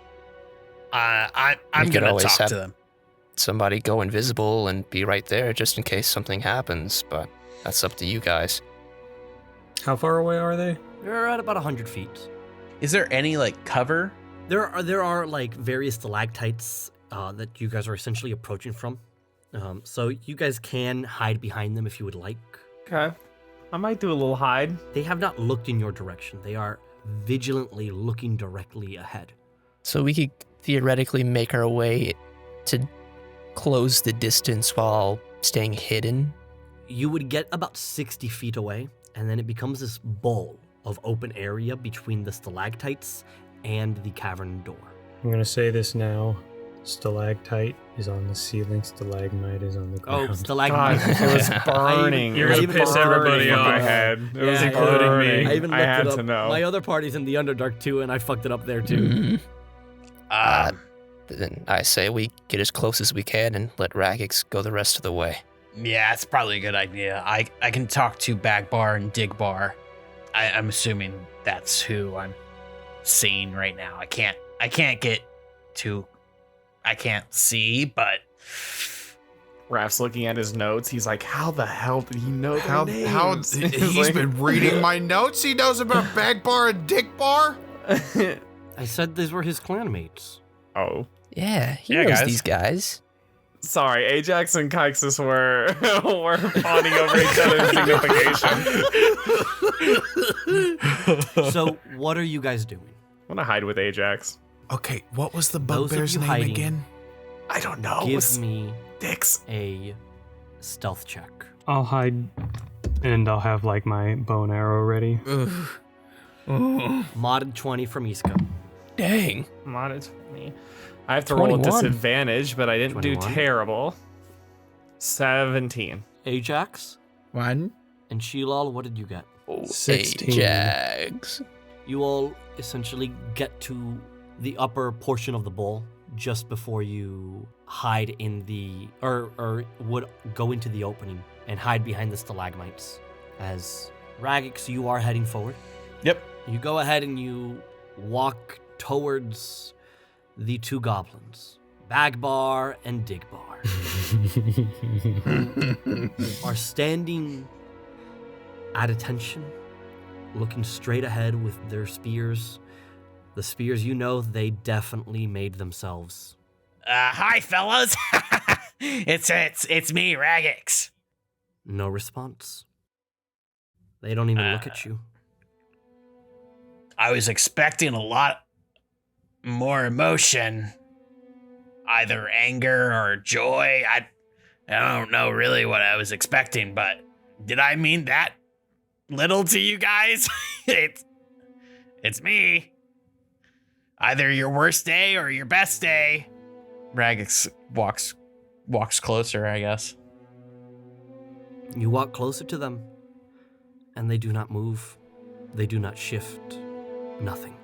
I'm You could gonna always talk have to them. somebody go invisible and be right there just in case something happens, but that's up to you guys. How far away are they? They're at about 100 feet. Is there any like cover? There are like various stalactites that you guys are essentially approaching from. So you guys can hide behind them if you would like. Okay. I might do a little hide. They have not looked in your direction. They are vigilantly looking directly ahead. So we could theoretically make our way to close the distance while staying hidden. You would get about 60 feet away, and then it becomes this bowl of open area between the stalactites and the cavern door. I'm gonna say this now. Stalactite is on the ceiling, stalagmite is on the ground. Oh, God, stalagmite. it was burning. You're gonna Even piss burning everybody in my off. head. It was Yeah, including me. burning. I even I looked had it up. to know. My other party's in the Underdark too, and I fucked it up there too. Mhm. Then I say we get as close as we can and let Raggax go the rest of the way. Yeah, it's probably a good idea. I can talk to Bagbar and Digbar. I'm assuming that's who I'm seeing right now. I can't see, but Raph's looking at his notes. He's like, how the hell did he know their How names? he's been reading my notes? He knows about Bagbar and Dickbar? I said these were his clanmates. Oh. Yeah, he Yeah, knows guys. these guys. Sorry, Ajax and Kaixus were fawning over each other's signification. So, what are you guys doing? I want to hide with Ajax. Okay, what was the Those of bugbear's you name hiding- again? I don't know. It Give was me Dix. a stealth check. I'll hide, and I'll have like my bow and arrow ready. Ugh. Oh, Modded 20 from Isco. Dang. Modded 20. I have to roll a 21. disadvantage, but I didn't 21. do terrible. 17. Ajax one. and Sheelal, what did you get? 16. Ajax. You all essentially get to the upper portion of the bowl just before you hide in the or would go into the opening and hide behind the stalagmites. As Raggax, you are heading forward. Yep. You go ahead and you walk towards the two goblins, Bagbar and Digbar, are standing at attention, looking straight ahead with their spears. The spears, you know, they definitely made themselves. hi fellas. it's me, Raggax. No response. They don't even look at you. I was expecting a lot more emotion, either anger or joy. I don't know really what I was expecting, but did I mean that little to you guys? It's me. Either your worst day or your best day. Raggax walks closer, I guess. You walk closer to them, and they do not move. They do not shift. Nothing.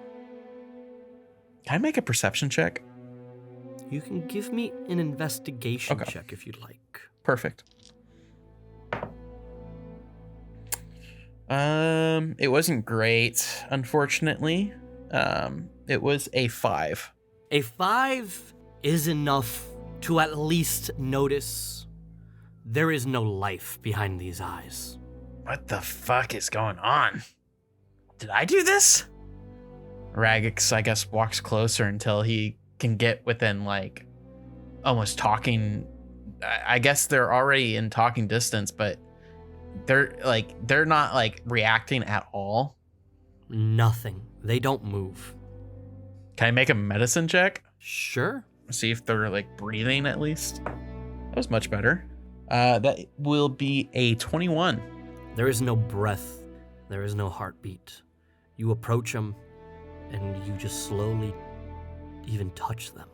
Can I make a perception check? You can give me an investigation Okay. check if you'd like. Perfect. It wasn't great, unfortunately. It was a 5. A 5 is enough to at least notice there is no life behind these eyes. What the fuck is going on? Did I do this? Raggax, I guess, walks closer until he can get within, like, almost talking. I guess they're already in talking distance, but they're not, like, reacting at all. Nothing. They don't move. Can I make a medicine check? Sure. See if they're, like, breathing at least. That was much better. That will be a 21. There is no breath. There is no heartbeat. You approach them, and you just slowly even touch them.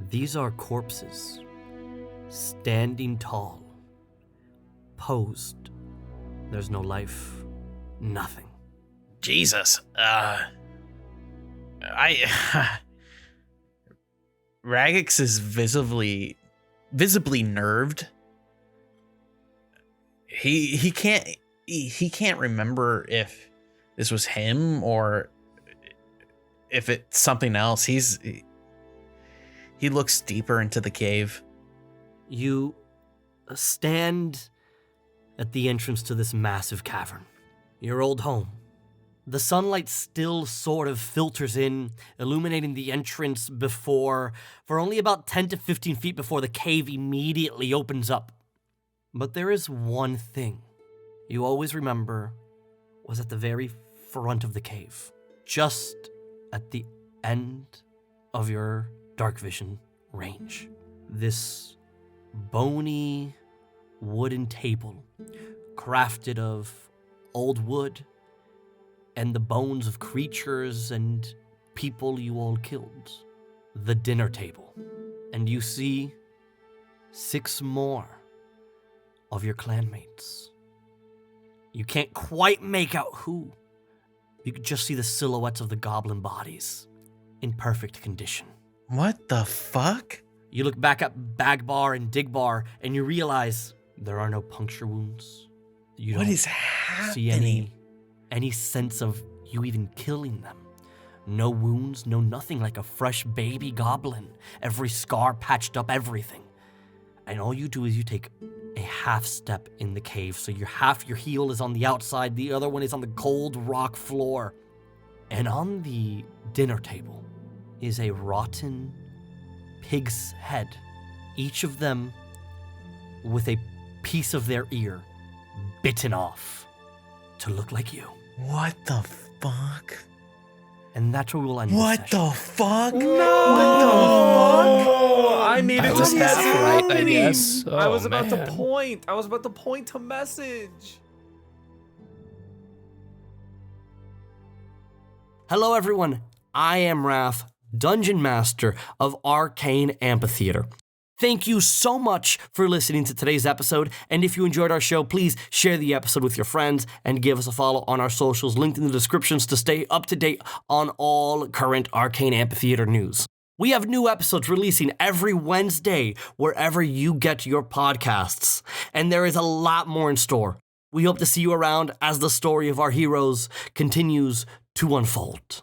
These are corpses, standing tall, posed. There's no life, nothing. Jesus. Raggax is visibly nerved. He can't remember if this was him or if it's something else. He looks deeper into the cave. You stand at the entrance to this massive cavern, your old home. The sunlight still sort of filters in, illuminating the entrance for only about 10 to 15 feet before the cave immediately opens up. But there is one thing you always remember was at the very front of the cave, just at the end of your dark vision range. This bony wooden table crafted of old wood and the bones of creatures and people you all killed. The dinner table. And you see 6 more of your clanmates. You can't quite make out who. You can just see the silhouettes of the goblin bodies in perfect condition. What the fuck? You look back at Bagbar and Digbar and you realize there are no puncture wounds. You What don't is happening? see any sense of you even killing them. No wounds, no nothing, like a fresh baby goblin. Every scar patched up, everything. And all you do is you take a half step in the cave. So half your heel is on the outside, the other one is on the cold rock floor. And on the dinner table is a rotten pig's head, each of them with a piece of their ear bitten off to look like you. What the fuck? And that's where we'll end this What session. the fuck? No! I needed I to was see half this right, I happening. guess. I was Oh, about to man. point. I was about to point to message. Hello, everyone. I am Raph, Dungeon Master of Arcane Amphitheatre. Thank you so much for listening to today's episode, and if you enjoyed our show, please share the episode with your friends and give us a follow on our socials linked in the descriptions to stay up to date on all current Arcane Amphitheatre news. We have new episodes releasing every Wednesday wherever you get your podcasts, and there is a lot more in store. We hope to see you around as the story of our heroes continues to unfold.